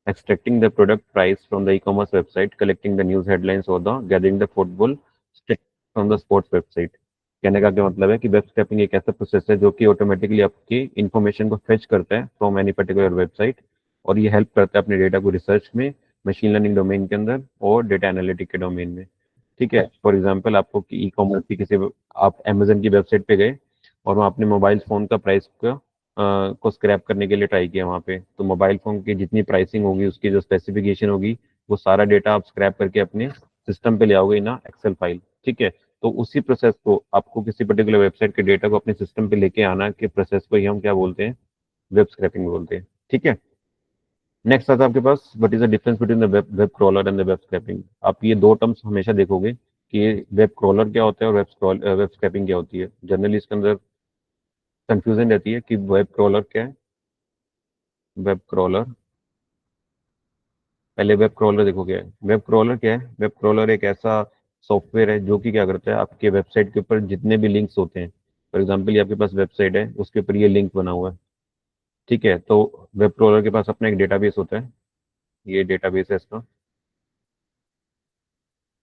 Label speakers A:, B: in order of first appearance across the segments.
A: extracting the product price from the e-commerce website, collecting the news headlines or the gathering the football stats from the sports website। कहने का क्या मतलब है कि web scrapping एक ऐसा प्रोसेस है जो कि ऑटोमेटिकली आपकी इंफॉर्मेशन को फेच करता है फ्रॉम एनी पर्टिकुलर वेबसाइट, और ये हेल्प करता है अपने डेटा को रिसर्च में, मशीन लर्निंग डोमेन के अंदर और डेटा एनालिटिक के डोमेन में। ठीक है, फॉर एग्जांपल आपको ई कॉमर्स की किसी, आप अमेजन की वेबसाइट पे गए और वहाँ अपने मोबाइल फ़ोन का प्राइस को स्क्रैप करने के लिए ट्राई किया वहाँ पे, तो मोबाइल फ़ोन की जितनी प्राइसिंग होगी, उसकी जो स्पेसिफिकेशन होगी, वो सारा डेटा आप स्क्रैप करके अपने सिस्टम पे ले आओगे ना एक्सेल फाइल। ठीक है, तो उसी प्रोसेस को आपको किसी पर्टिकुलर वेबसाइट के डेटा को अपने सिस्टम पे लेके आना के प्रोसेस को ही हम क्या बोलते हैं, वेब स्क्रैपिंग बोलते हैं। ठीक है, नेक्स्ट आता है आपके पास what is the difference between the web crawler and the web scraping. आप ये दो टर्म्स हमेशा देखोगे कि वेब क्रॉलर क्या होता है और वेब स्क्रैपिंग क्या होती है। जनरली इसके अंदर कंफ्यूजन रहती है कि वेब क्रॉलर क्या है, वेब क्रॉलर, पहले वेब क्रॉलर देखो क्या है। वेब क्रॉलर क्या है, वेब क्रॉलर एक ऐसा सॉफ्टवेयर है जो कि क्या करता है, आपके वेबसाइट के ऊपर जितने भी लिंक्स होते हैं, फॉर एग्जांपल ये आपके पास वेबसाइट है, उसके ऊपर ये लिंक बना हुआ है। ठीक है, तो वेब क्रॉलर के पास अपना एक डेटाबेस होता है, ये डेटाबेस है इसका।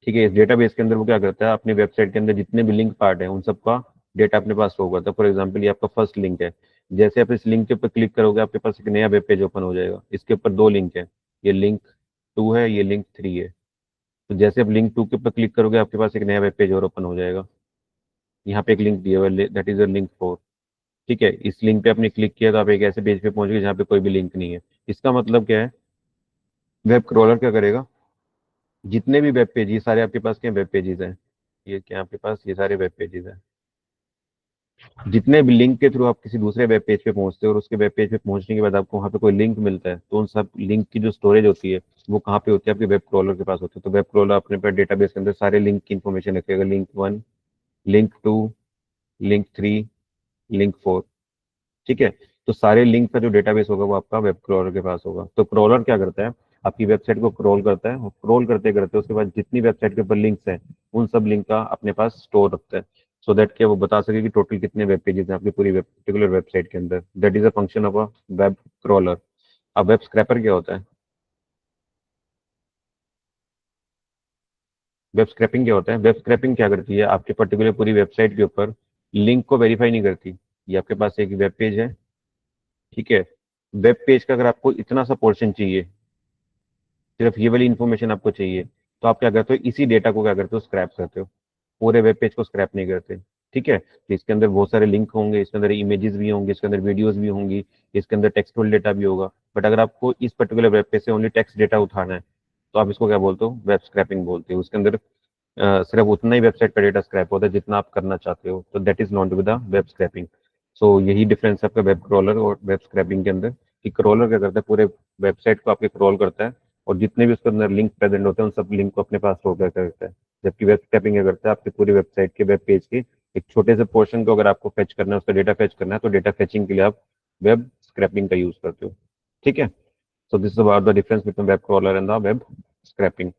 A: ठीक है, इस डेटाबेस के अंदर वो क्या करता है, अपनी वेबसाइट के अंदर जितने भी लिंक पार्ट है उन सबका डेटा अपने पास होगा। तो फॉर एग्जांपल ये आपका फर्स्ट लिंक है, जैसे आप इस लिंक के ऊपर क्लिक करोगे आपके पास एक नया वेब पेज ओपन हो जाएगा। इसके ऊपर दो लिंक है, ये लिंक 2 है, ये लिंक 3 है। तो जैसे आप लिंक 2 के ऊपर क्लिक करोगे आपके पास एक नया वेब पेज और ओपन हो जाएगा। यहाँ पे एक लिंक दिया हुआ है, दैट इज लिंक 4। ठीक है, इस लिंक पे आपने क्लिक किया तो आप एक ऐसे पेज पे पहुंच गए जहाँ पे कोई भी लिंक नहीं है। इसका मतलब क्या है, वेब क्रॉलर क्या करेगा, जितने भी वेब पेज, ये सारे आपके पास क्या वेब पेजेस हैं, ये क्या आपके पास ये सारे वेब पेजेस हैं, जितने भी लिंक के थ्रू आप किसी दूसरे वेब पेज पे पहुंचते हो और उसके वेब पेज पे पहुंचने के बाद आपको वहाँ पे कोई लिंक मिलता है, तो उन सब लिंक की जो स्टोरेज होती है वो कहाँ पे होती है, आपके वेब क्रॉलर के पास होती है। तो वेब क्रॉलर अपने पर डेटाबेस के अंदर सारे लिंक की इन्फॉर्मेशन रखेगा, लिंक 1, लिंक 2, लिंक 3, लिंक 4। ठीक है, तो सारे लिंक का जो डेटाबेस होगा वो आपका वेब क्रॉलर के पास होगा। तो क्रॉलर क्या करता है, आपकी वेबसाइट को क्रॉल करता है, और क्रॉल करते करते उसके बाद जितनी वेबसाइट के ऊपर लिंक्स हैं उन सब लिंक का अपने पास स्टोर रखता है, सो दैट कि वो बता सके कि टोटल कितने वेब पेजेस हैं आपकी पूरी पर्टिकुलर वेबसाइट के अंदर। That is a function of a web crawler. अब वेब स्क्रैपर क्या होता है, वेब स्क्रैपिंग क्या होता है, वेब स्क्रैपिंग क्या करती है, आपके पर्टिकुलर पूरी वेबसाइट के ऊपर लिंक को वेरीफाई नहीं करती। ये आपके पास एक वेब पेज है, ठीक है, वेब पेज का अगर आपको इतना सा पोर्शन चाहिए, सिर्फ ये वाली इन्फॉर्मेशन आपको चाहिए, तो आप क्या करते हो, इसी डेटा को क्या करते हो, स्क्रैप करते हो, पूरे वेब पेज को स्क्रैप नहीं करते। ठीक है, तो इसके अंदर बहुत सारे लिंक होंगे, इसके अंदर इमेजेस भी होंगे, इसके अंदर वीडियोस भी होंगी, इसके अंदर टेक्सटुअल डेटा भी होगा। बट अगर आपको इस पर्टिकुलर वेब पेज से ओनली टेक्स्ट डेटा उठाना है, तो आप इसको क्या बोलते हो, वेब स्क्रैपिंग बोलते हो। उसके अंदर सिर्फ उतना ही वेबसाइट का डेटा स्क्रैप होता है जितना आप करना चाहते हो, तो that is not with the web scraping. So यही डिफरेंस है आपका वेब क्रॉलर और वेब स्क्रैपिंग के अंदर, कि क्रॉलर क्या करता है, पूरे वेबसाइट को आपके क्रॉल करता है और जितने भी उसके अंदर लिंक प्रेजेंट होते हैं उन सब लिंक को अपने पास स्टोर करता है। जबकि वेब स्क्रैपिंग क्या करता है, आपकी पूरी वेबसाइट के वेब पेज के एक छोटे से पोर्शन को अगर आपको फेच करना है, उसका डेटा फेच करना है, तो डेटा फेचिंग के लिए आप वेब स्क्रैपिंग का यूज करते हो। ठीक है, so this is about the difference between web crawler and the web scraping.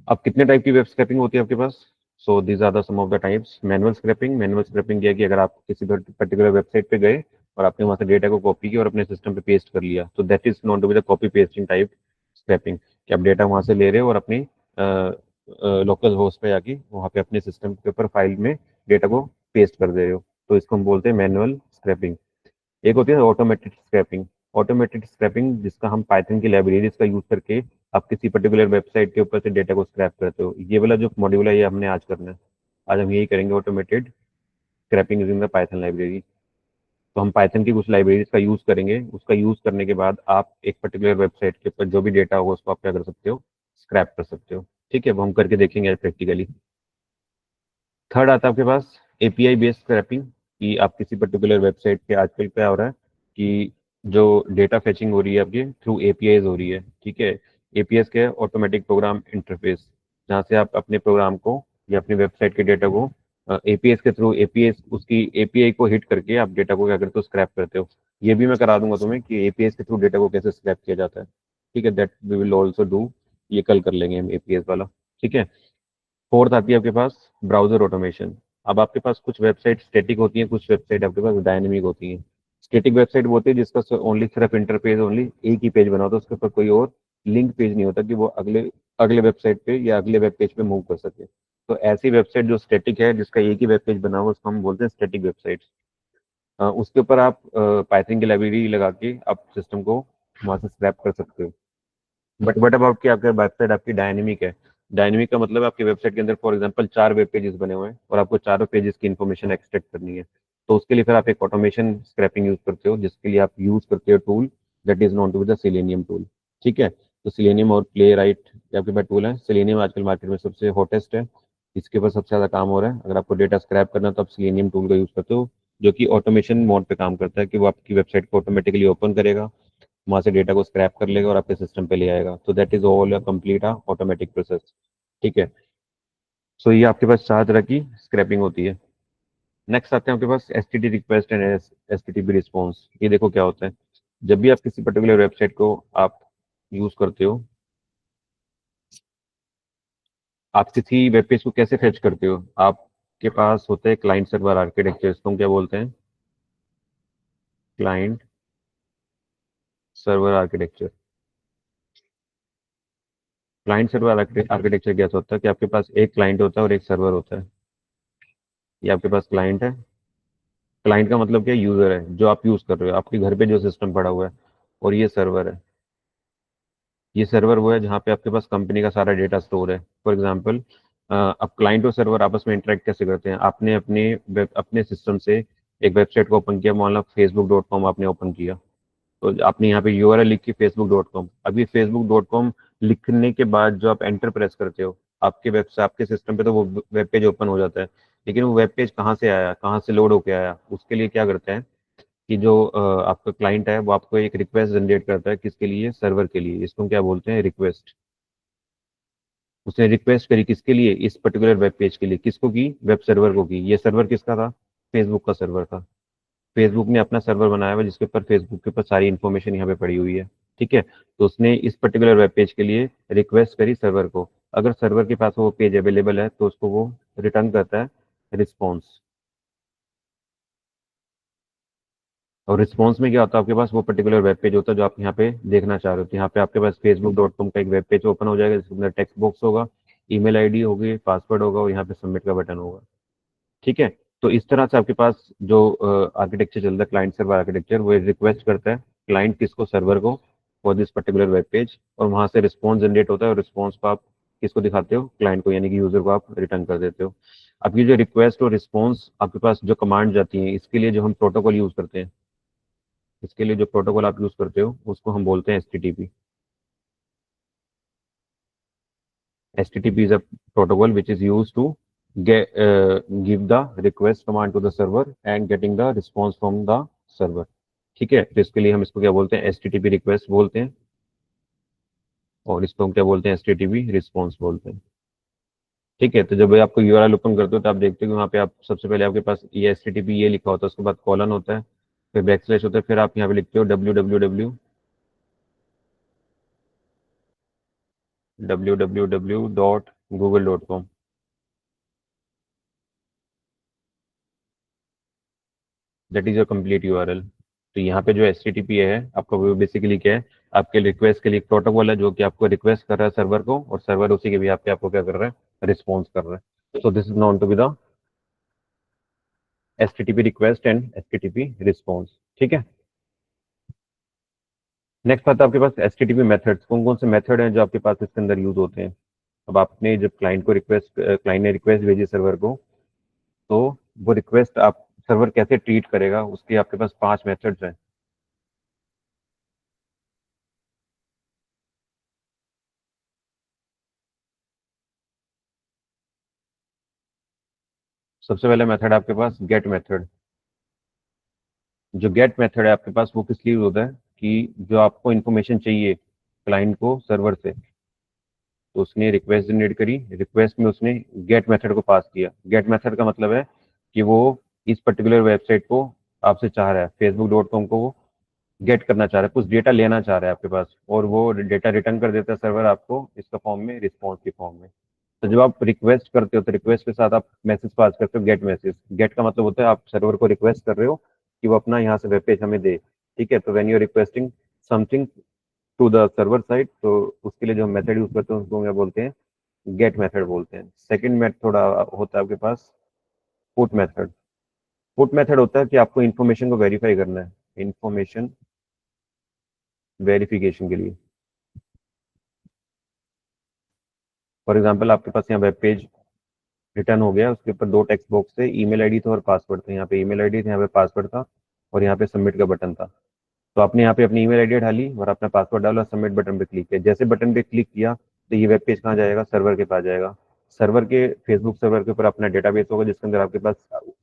A: अब कितने टाइप की वेब स्क्रैपिंग होती है आपके पास, so these are the some of the types. Manual scraping, manual scraping क्या है कि अगर आप किसी पर्टिकुलर वेबसाइट पे गए और आपने वहां से डेटा को कॉपी किया और अपने सिस्टम पे पेस्ट कर लिया, तो that is not to be the copy pasting type scraping, कि आप डेटा वहां से ले रहे हो और अपनी लोकल होस्ट पे जाके वहां पे अपने सिस्टम के ऊपर फाइल में डेटा को पेस्ट कर दे रहे हो, तो इसको हम बोलते हैं मैनुअल स्क्रैपिंग। एक होती है ऑटोमेटेड स्क्रैपिंग। ऑटोमेटेड स्क्रैपिंग जिसका हम पाइथन की लाइब्रेरीज का यूज करके आप किसी पर्टिकुलर वेबसाइट के ऊपर से डेटा को स्क्रैप करते हो। ये वाला जो मॉड्यूल है ये हमने आज करना है, आज हम यही करेंगे, automated scraping using the Python library. तो हम पाइथन की कुछ लाइब्रेरीज का यूज करेंगे, उसका यूज करने के बाद आप एक पर्टिकुलर वेबसाइट के ऊपर जो भी डेटा होगा उसको आप क्या कर सकते हो, स्क्रैप कर सकते हो। ठीक है, वो हम करके देखेंगे प्रैक्टिकली। थर्ड आता है आपके पास एपीआई बेस्ड स्क्रैपिंग, कि आप किसी पर्टिकुलर वेबसाइट पे आजकल क्या हो रहा है कि जो डेटा फेचिंग हो रही है आपकी थ्रू एपीआईज हो रही है। ठीक है, एपीएस क्या है, ऑटोमेटिक प्रोग्राम इंटरफेस, जहाँ से आप अपने प्रोग्राम को या अपनी वेबसाइट के डेटा को एपीएस के थ्रू, एपीएस उसकी एपीआई को हिट करके आप डेटा को क्या करते हो, स्क्रैप करते हो। ये भी मैं करा दूंगा तुम्हें कि एपीएस के थ्रू डेटा को कैसे स्क्रैप किया जाता है। ठीक है, that we will also do, ये कल कर लेंगे हम एपीएस वाला। ठीक है, फोर्थ आती है आपके पास ब्राउजर ऑटोमेशन। अब आपके पास कुछ वेबसाइट स्टैटिक होती हैं, कुछ वेबसाइट आपके पास डायनेमिक होती हैं। स्टैटिक वेबसाइट वो होती है जिसका ओनली सिर्फ इंटरफेस, ओनली एक ही पेज बना होता है, उसके ऊपर कोई और लिंक पेज नहीं होता कि वो अगले अगले वेबसाइट पे या अगले वेब पेज पे मूव कर सके। तो ऐसी वेबसाइट जो स्टैटिक है, जिसका एक ही वेब पेज बना हुआ, उसको हम बोलते हैं स्टैटिक वेबसाइट। उसके ऊपर आप पाइथन की लाइब्रेरी लगा के आप सिस्टम को वहां से स्क्रैप कर सकते हो। बट अब आपकी आपकी वेबसाइट आपकी डायनेमिक है। डायनेमिक का मतलब आपकी वेबसाइट के अंदर फॉर एग्जांपल 4 वेब पेजेस बने हुए हैं और आपको चारों पेजेस की इन्फॉर्मेशन एक्सट्रैक्ट करनी है। तो उसके लिए फिर आप एक ऑटोमेशन स्क्रैपिंग यूज करते हो, जिसके लिए आप यूज करते हो tool that is known to be the Selenium tool. ठीक है, तो सिलेनियम और प्ले राइट आपके पास टूल है। सिलेनियम आजकल मार्केट में सबसे हॉटेस्ट है, इसके ऊपर सबसे ज्यादा काम हो रहा है। अगर आपको डेटा स्क्रैप करना है तो आप सिलेनियम टूल का यूज करते हो, जो कि ऑटोमेशन मोड पे काम करता है कि वो आपकी वेबसाइट को ऑटोमेटिकली ओपन करेगा, वहां से डेटा को स्क्रैप कर लेगा और आपके सिस्टम पे ले आएगा। तो that is all a complete automatic process. ठीक है, सो ये आपके पास 4 तरह की स्क्रैपिंग होती है। नेक्स्ट आते हैं आपके पास S T T request and S T T P response. ये देखो क्या होता है। जब भी आप किसी पर्टिकुलर वेबसाइट को आप यूज करते हो, आप किसी वेब पेज को कैसे फेच करते हो? आपके पास होता है क्लाइंट सर्वर आर्किटेक्चर, इसको हम क्या बोलते हैं? Client server architecture. Client server architecture कैसा होता है कि आपके पास एक क्लाइंट होता है और एक सर्वर होता है। ये आपके पास क्लाइंट है। क्लाइंट का मतलब क्या? यूजर है, जो आप यूज कर रहे हो, आपके घर पे जो सिस्टम पड़ा हुआ है। और ये सर्वर है। ये सर्वर वो है जहाँ पे आपके पास कंपनी का सारा डेटा स्टोर है। फॉर एग्जांपल, अब क्लाइंट और सर्वर आपस में इंटरेक्ट कैसे करते हैं? आपने अपने सिस्टम से एक वेबसाइट को ओपन किया, मान लो facebook.com आपने ओपन किया। तो आपने यहाँ पे यूआरएल लिखी facebook.com। अभी facebook.com लिखने के बाद जो आप एंटर प्रेस करते हो, आपके वेबसाइट आपके सिस्टम पे तो वो वेब पेज ओपन हो जाता है। लेकिन वो वेब पेज कहाँ से आया, कहाँ से लोड होके आया, उसके लिए क्या करते हैं कि जो आपका क्लाइंट है वो आपको एक रिक्वेस्ट जनरेट करता है। किसके लिए? सर्वर के लिए। इसको हम क्या बोलते हैं? रिक्वेस्ट। उसने रिक्वेस्ट करी किसके लिए? इस पर्टिकुलर वेब पेज के लिए। किसको की? वेब सर्वर को की। ये सर्वर किसका था? फेसबुक का सर्वर था। फेसबुक ने अपना सर्वर बनाया हुआ जिसके ऊपर फेसबुक के ऊपर सारी इन्फॉर्मेशन यहाँ पे पड़ी हुई है। ठीक है, तो उसने इस पर्टिकुलर वेब पेज के लिए रिक्वेस्ट करी सर्वर को। अगर सर्वर के पास वो पेज अवेलेबल है तो उसको वो रिटर्न करता है रिस्पॉन्स। और रिस्पॉन्स में क्या होता है? आपके पास वो पर्टिकुलर वेब पेज होता है जो आप यहाँ पे देखना चाह रहे हो। तो यहाँ पे आपके पास facebook.com का एक वेब पेज ओपन हो जाएगा, जिसके अंदर टेक्स्ट बॉक्स होगा, ईमेल आईडी होगी, पासवर्ड होगा और यहाँ पे सबमिट का बटन होगा। ठीक है, तो इस तरह से आपके पास जो आर्किटेक्चर चल रहा है, क्लाइंट सर्वर आर्किटेक्चर, वो रिक्वेस्ट करता है क्लाइंट किसको? सर्वर को, for this particular web page. और वहां से रिस्पॉन्स जनरेट होता है और रिस्पॉन्स को आप किसको दिखाते हो? क्लाइंट को, यानी कि यूजर को आप रिटर्न कर देते हो। अब ये जो रिक्वेस्ट और रिस्पॉन्स आपके पास जो कमांड जाती है, इसके लिए जो हम प्रोटोकॉल यूज करते हैं, इसके लिए जो प्रोटोकॉल आप यूज करते हो उसको हम बोलते हैं HTTP. HTTP is a protocol which is used to give the request command to the server and getting the response from the server। ठीक है, तो इसके लिए हम इसको क्या बोलते हैं? HTTP रिक्वेस्ट बोलते हैं और इसको हम क्या बोलते हैं? HTTP रिस्पॉन्स बोलते हैं। ठीक है, तो जब आपको यूआरएल ओपन करते हो तो आप देखते हो कि वहाँ पे आप सबसे पहले आपके पास ये HTTP ये लिखा होता है, उसके बाद कॉलन होता है, फिर बैकस्लैश होता है, फिर आप यहाँ पे लिखते हो www.google.com। That is your complete URL. तो यहाँ पे जो एचटीटीपी है आपका, वो बेसिकली क्या है? आपके रिक्वेस्ट के लिए एक प्रोटोकॉल है जो कि आपको रिक्वेस्ट कर रहा है सर्वर को, और सर्वर उसी के भी आपके आपको क्या कर रहा है? रिस्पॉन्स कर रहा है। So this is known to be the HTTP request and HTTP response. ठीक है, नेक्स्ट आता है आपके पास एचटीटीपी मेथड्स। कौन कौन से मेथड हैं जो आपके पास इसके अंदर यूज होते हैं? अब आपने जब क्लाइंट ने रिक्वेस्ट भेजी सर्वर को, तो वो रिक्वेस्ट आप सर्वर कैसे ट्रीट करेगा, उसके आपके पास 5 मेथड्स हैं। सबसे पहले मेथड आपके पास गेट मेथड। जो गेट मेथड है आपके पास, वो किस लिए होता है कि जो आपको इन्फॉर्मेशन चाहिए क्लाइंट को सर्वर से, तो उसने रिक्वेस्ट जनरेट करी, रिक्वेस्ट में उसने गेट मेथड को पास किया। गेट मेथड का मतलब है कि वो इस पर्टिकुलर वेबसाइट को आपसे चाह रहा है, facebook.com को वो गेट करना चाह रहा है, कुछ डेटा लेना चाह रहा है आपके पास, और वो डेटा रिटर्न कर देता है सर्वर आपको इसका फॉर्म में, रिस्पॉन्स की फॉर्म में। तो जब आप रिक्वेस्ट करते हो तो रिक्वेस्ट के साथ आप मैसेज पास करते हो, गेट मैसेज। गेट का मतलब होता है आप सर्वर को रिक्वेस्ट कर रहे हो कि वो अपना यहाँ से वेब पेज हमें दे। ठीक है, तो when you are requesting something to the server side, तो उसके लिए जो मेथड यूज करते हैं उसको क्या बोलते हैं, गेट मेथड बोलते हैं। सेकंड मेथड थोड़ा होता है आपके पास पुट मेथड। पुट मेथड होता है कि आपको इन्फॉर्मेशन को वेरीफाई करना है, इन्फॉर्मेशन वेरिफिकेशन के लिए। फॉर एग्जाम्पल आपके पास यहाँ वेब पेज रिटर्न हो गया, उसके ऊपर दो टेक्स्ट बॉक्स थे, ईमेल आईडी था और पासवर्ड था। यहाँ पे ईमेल आईडी था, यहाँ पे पासवर्ड था, और यहाँ पे सबमिट का बटन था। तो आपने यहाँ पे अपनी ईमेल आईडी डाली और अपना पासवर्ड डाला, सबमिट बटन पे क्लिक किया। जैसे बटन पे क्लिक किया तो ये वेब पेज कहाँ जाएगा, सर्वर के पास जाएगा। सर्वर के फेसबुक सर्वर के ऊपर अपना डेटाबेस होगा जिसके अंदर आपके पास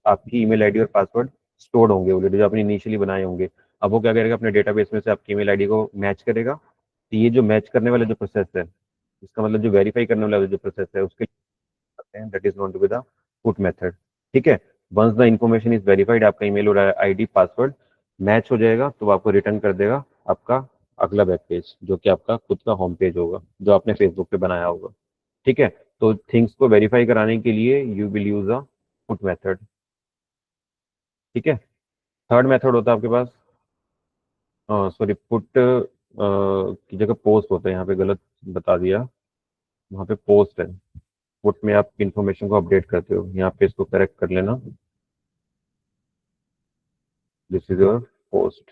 A: आपकी ईमेल आईडी और पासवर्ड स्टोर्ड होंगे ऑलरेडी, जो आपने इनिशियली बनाए होंगे। अब वो क्या करेगा, अपने डेटाबेस में से आपकी ईमेल आईडी को मैच करेगा। तो ये जो मैच करने वाला जो प्रोसेस है, इसका मतलब जो वेरीफाई करने वाला जो प्रोसेस है, उसके करते हैं, that is known to be the put method. ठीक है, once the information is verified, आपका ईमेल और आईडी पासवर्ड मैच हो जाएगा, तो वो आपको रिटर्न कर देगा आपका अगला वेब पेज, जो कि आपका खुद का होम पेज होगा, जो आपने फेसबुक पे बनाया होगा। ठीक है, तो थिंग्स को वेरीफाई कराने के लिए you will use a put method. ठीक है, थर्ड मेथड होता है आपके पास, सॉरी, पुट की जगह पोस्ट होता है, यहाँ पे गलत बता दिया, वहाँ पे पोस्ट है। पुट में आप इंफॉर्मेशन को अपडेट करते हो, यहाँ पे इसको करेक्ट कर लेना, this is your post.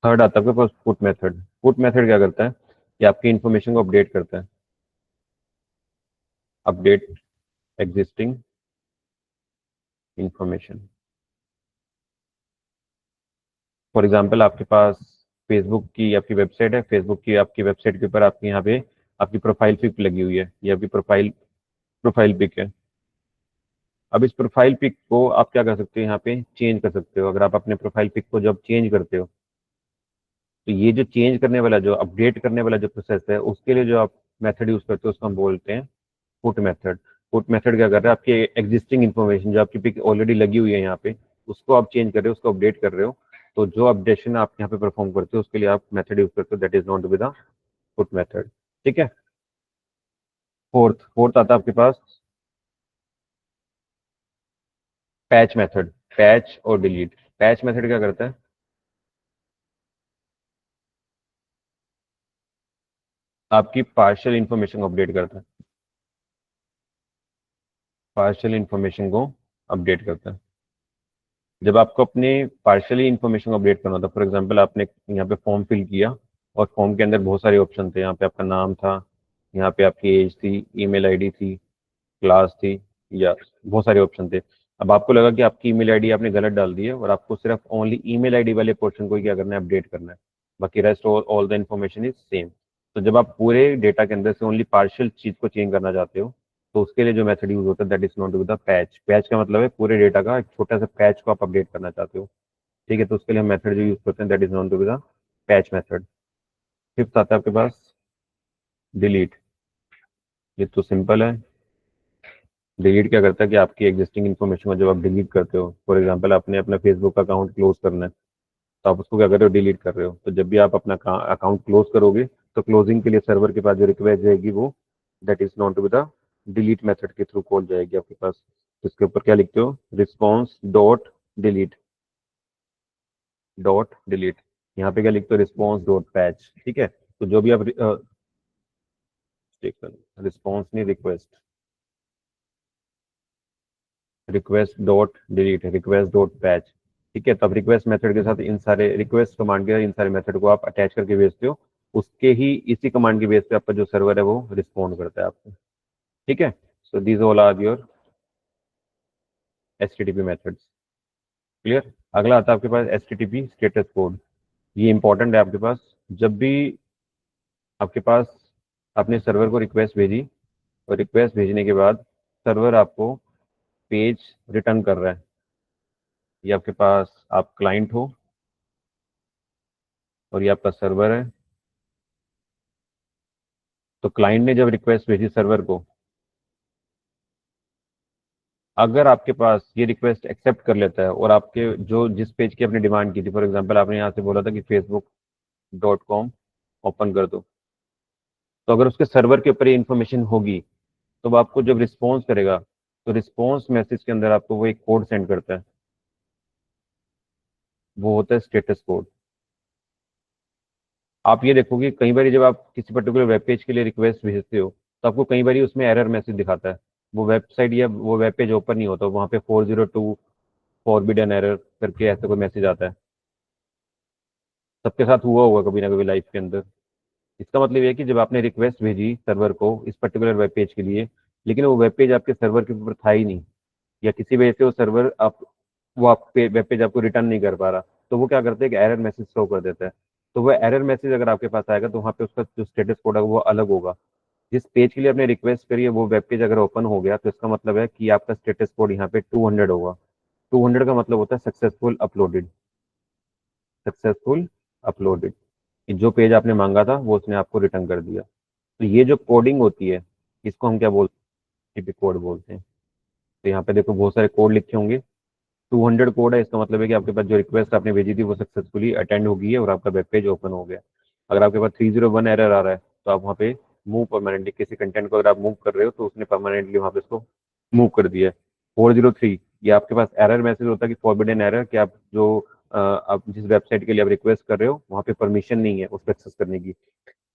A: Third आता है आपके पास पुट मेथड। पुट मेथड क्या करता है कि आपकी इंफॉर्मेशन को अपडेट करता है, update existing information. For example आपके पास फेसबुक की आपकी वेबसाइट है, फेसबुक की आपकी वेबसाइट के ऊपर आपके यहाँ पे आपकी प्रोफाइल पिक लगी हुई है, ये आपकी प्रोफाइल प्रोफाइल पिक है। अब इस प्रोफाइल पिक को आप क्या कर सकते हो, यहाँ पे चेंज कर सकते हो। अगर आप अपने प्रोफाइल पिक को जब चेंज करते हो, तो ये जो चेंज करने वाला जो अपडेट करने वाला जो प्रोसेस है, उसके लिए जो आप मेथड यूज करते हो उसको हम बोलते हैं पुट मेथड। पुट मेथड क्या कर रहा है, आपकी एग्जिस्टिंग इन्फॉर्मेशन जो आपकी पिक ऑलरेडी लगी हुई है यहाँ पे, उसको आप चेंज कर रहे हो, उसको अपडेट कर रहे हो। तो जो अपडेशन आप यहाँ पे परफॉर्म करते हो उसके लिए आप मेथड यूज करते हो, that is not with the put method. ठीक है, फोर्थ फोर्थ आता है आपके पास पैच मेथड। पैच और डिलीट। पैच मेथड क्या करता है, आपकी पार्शियल इन्फॉर्मेशन को अपडेट करता है, पार्शियल इन्फॉर्मेशन को अपडेट करता है। जब आपको अपने पार्शियली इन्फॉर्मेशन को अपडेट करना होता है, फॉर एग्जांपल आपने यहाँ पे फॉर्म फिल किया और फॉर्म के अंदर बहुत सारे ऑप्शन थे, यहाँ पे आपका नाम था, यहाँ पे आपकी एज थी, ईमेल आईडी थी, क्लास थी, या बहुत सारे ऑप्शन थे। अब आपको लगा कि आपकी ईमेल आईडी आपने गलत डाल दी है और आपको सिर्फ ओनली ईमेल आईडी वाले पोर्शन को ही क्या करना है, अपडेट करना है। बाकी rest all the information is same. तो जब आप पूरे डेटा के अंदर से ओनली पार्शियल चीज को चेंज करना चाहते हो, तो उसके लिए जो मेथड यूज होता है that is not with the patch. Patch का मतलब है पूरे डेटा का एक छोटा सा पैच को आप अपडेट करना चाहते हो। ठीक है, तो उसके लिए हम मेथड जो यूज करते हैं that is not with the patch method. Fifth आता है आपके पास डिलीट। ये तो सिंपल है। डिलीट क्या करता है कि आपकी एग्जिस्टिंग इन्फॉर्मेशन को जब आप डिलीट करते हो, फॉर एग्जांपल आपने अपना फेसबुक अकाउंट क्लोज करना है, तो आप उसको क्या कर रहे हो, डिलीट कर रहे हो। तो जब भी आप अपना अकाउंट क्लोज करोगे, तो क्लोजिंग के लिए सर्वर के पास जो रिक्वेस्ट जाएगी वो that is not with the delete method के थ्रू कॉल जाएगी आपके पास। तो इसके ऊपर क्या लिखते हो, रिस्पॉन्स डिलीट डॉट डिलीट। यहाँ पे क्या लिखते हो, रिस्पॉन्स डॉट पैच। ठीक है, तो जो भी आप रिस्पॉन्स नहीं, request, request dot delete, request dot patch. ठीक है, तब रिक्वेस्ट मेथड के साथ इन सारे रिक्वेस्ट कमांड के इन सारे मेथड को आप अटैच करके भेजते हो। उसके ही इसी कमांड के बेस पे आपका जो सर्वर है वो रिस्पॉन्ड करता है आपको। ठीक है, so these all are your HTTP methods. Clear. अगला आता है आपके पास HTTP स्टेटस कोड। ये इंपॉर्टेंट है आपके पास। जब भी आपके पास आपने सर्वर को रिक्वेस्ट भेजी और रिक्वेस्ट भेजने के बाद सर्वर आपको पेज रिटर्न कर रहा है, ये आपके पास आप क्लाइंट हो और ये आपका सर्वर है। तो क्लाइंट ने जब रिक्वेस्ट भेजी सर्वर को, अगर आपके पास ये रिक्वेस्ट एक्सेप्ट कर लेता है और आपके जो जिस पेज की आपने डिमांड की थी, फॉर एग्जांपल आपने यहाँ से बोला था कि facebook.com ओपन कर दो, तो अगर उसके सर्वर के ऊपर ये इन्फॉर्मेशन होगी, तो वो आपको जब रिस्पॉन्स करेगा तो रिस्पॉन्स मैसेज के अंदर आपको वो एक कोड सेंड करता है, वो होता है स्टेटस कोड। आप ये देखोगे कई बार जब आप किसी पर्टिकुलर वेब पेज के लिए रिक्वेस्ट भेजते हो तो आपको कई बार उसमें एरर मैसेज दिखाता है, वो वेबसाइट या वो वेब पेज ओपन नहीं होता, वहाँ पे 402 फॉरबिडन एरर करके ऐसा कोई मैसेज आता है। सबके साथ हुआ होगा कभी ना कभी लाइफ के अंदर। इसका मतलब ये है कि जब आपने रिक्वेस्ट भेजी सर्वर को इस पर्टिकुलर वेब पेज के लिए, लेकिन वो वेब पेज आपके सर्वर के ऊपर था ही नहीं, या किसी वजह से वो सर्वर आप वो आप वेब पेज आपको रिटर्न नहीं कर पा रहा, तो वो क्या करते हैं कि एरर मैसेज शो कर देता है। तो वो एरर मैसेज अगर आपके पास आएगा तो वहाँ पे उसका जो स्टेटस कोड है वो अलग होगा। जिस पेज के लिए आपने रिक्वेस्ट करी है वो वेब पेज अगर ओपन हो गया तो इसका मतलब है कि आपका स्टेटस कोड यहाँ पे 200 होगा। 200 का मतलब होता है सक्सेसफुल अपलोडेड। सक्सेसफुल अपलोडेड, जो पेज आपने मांगा था वो उसने आपको रिटर्न कर दिया। तो ये जो कोडिंग होती है इसको हम क्या बोलते हैं, कोड बोलते हैं। तो यहाँ पे देखो बहुत सारे कोड लिखे होंगे, 200 कोड है, इसका मतलब है कि आपके पास जो रिक्वेस्ट आपने भेजी थी वो सक्सेसफुली अटेंड हो गई है और आपका वेब पेज ओपन हो गया। अगर आपके पास 301 एरर आ रहा है तो आप वहाँ पे मूव परमानेंटली, किसी कंटेंट को अगर आप मूव कर रहे हो तो उसने परमानेंटली वहाँ पे उसको मूव कर दिया है। 403, ये आपके पास एरर मैसेज होता है कि फॉरबिडन एरर, कि आप जो आप जिस वेबसाइट के लिए आप रिक्वेस्ट कर रहे हो वहाँ पे परमिशन नहीं है उसको एक्सेस करने की।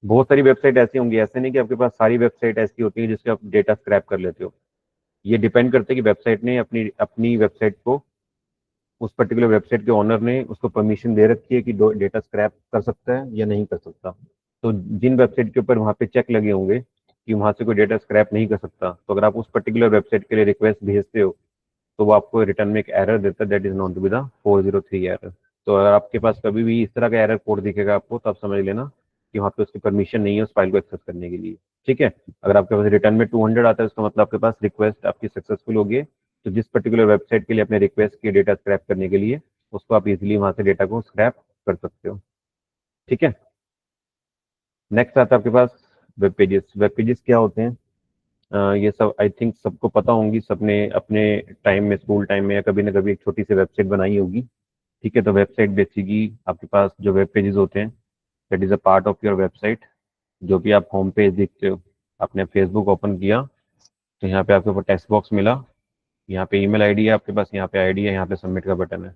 A: बहुत सारी वेबसाइट ऐसी होंगी, ऐसे नहीं कि आपके पास सारी वेबसाइट ऐसी होती है जिसके आप डेटा स्क्रैप कर लेते हो। ये डिपेंड करता है कि वेबसाइट ने अपनी अपनी वेबसाइट को, उस पर्टिकुलर वेबसाइट के ओनर ने उसको परमिशन दे रखी है कि डेटा स्क्रैप कर सकता है या नहीं कर सकता। तो जिन वेबसाइट के ऊपर वहाँ पे चेक लगे होंगे कि वहाँ से कोई डेटा स्क्रैप नहीं कर सकता, तो अगर आप उस पर्टिकुलर वेबसाइट के लिए रिक्वेस्ट भेजते हो तो वो आपको रिटर्न में एक एरर देता है, that is known to be the 403 error. तो अगर आपके पास कभी भी इस तरह का एरर कोड दिखेगा आपको तो आप समझ लेना कि वहाँ पे उसकी परमिशन नहीं है उस फाइल को एक्सेस करने के लिए। ठीक है, अगर आपके पास रिटर्न में 200 आता है उसका मतलब आपके पास रिक्वेस्ट आपकी सक्सेसफुल होगी है। तो जिस पर्टिकुलर वेबसाइट के लिए आपने रिक्वेस्ट की डेटा स्क्रैप करने के लिए, उसको आप इजीली वहाँ से डेटा को स्क्रैप कर सकते हो। ठीक है, नेक्स्ट आता है आपके पास वेब पेजेस। वेब पेजेस क्या होते हैं? ये सब आई थिंक सबको पता होंगी, सबने अपने टाइम में, स्कूल टाइम में या कभी ना कभी एक छोटी सी वेबसाइट बनाई होगी। ठीक है, तो वेबसाइट बेसिकली आपके पास जो वेब पेजेस होते हैं, that is a part of your website. जो भी आप होम पेज देखते हो, आपने फेसबुक ओपन किया तो यहाँ पे आपके ऊपर टेक्स्ट बॉक्स मिला, यहाँ पे ईमेल आईडी है आपके पास, यहाँ पे आईडी है, यहाँ पे सबमिट का बटन है।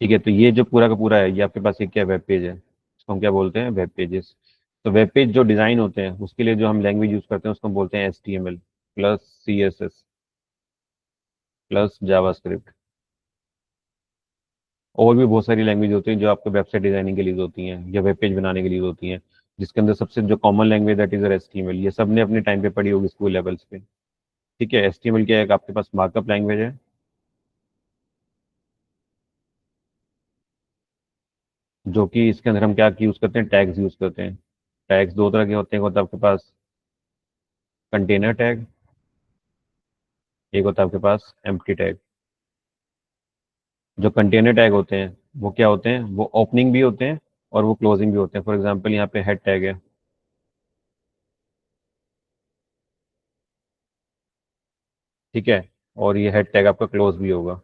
A: ठीक है, तो ये जो पूरा का पूरा है ये आपके पास एक क्या वेब पेज है, इसको हम क्या बोलते हैं, वेब पेजेस। तो वेब पेज जो डिज़ाइन होते हैं उसके लिए जो हम लैंग्वेज यूज़ करते हैं उसको हम बोलते हैं HTML plus CSS plus JavaScript. और भी बहुत सारी लैंग्वेज होती हैं जो आपको वेबसाइट डिजाइनिंग के लिए होती हैं या वेब पेज बनाने के लिए होती हैं, जिसके अंदर सबसे जो common language that is HTML। ये सब ने अपने टाइम पे पढ़ी होगी स्कूल लेवल्स पे। ठीक है, HTML क्या है, आपके पास मार्कअप लैंग्वेज है, जो कि इसके अंदर हम क्या यूज़ करते हैं, टैग्स यूज़ करते हैं। टैग्स दो तरह के होते हैं, एक होता है आपके पास कंटेनर टैग, एक होता है आपके पास एम्प्टी टैग। जो कंटेनर टैग होते हैं वो क्या होते हैं, वो ओपनिंग भी होते हैं और वो क्लोजिंग भी होते हैं। फॉर एग्जाम्पल यहाँ पे हेड टैग है, ठीक है, और ये हेड टैग आपका क्लोज भी होगा।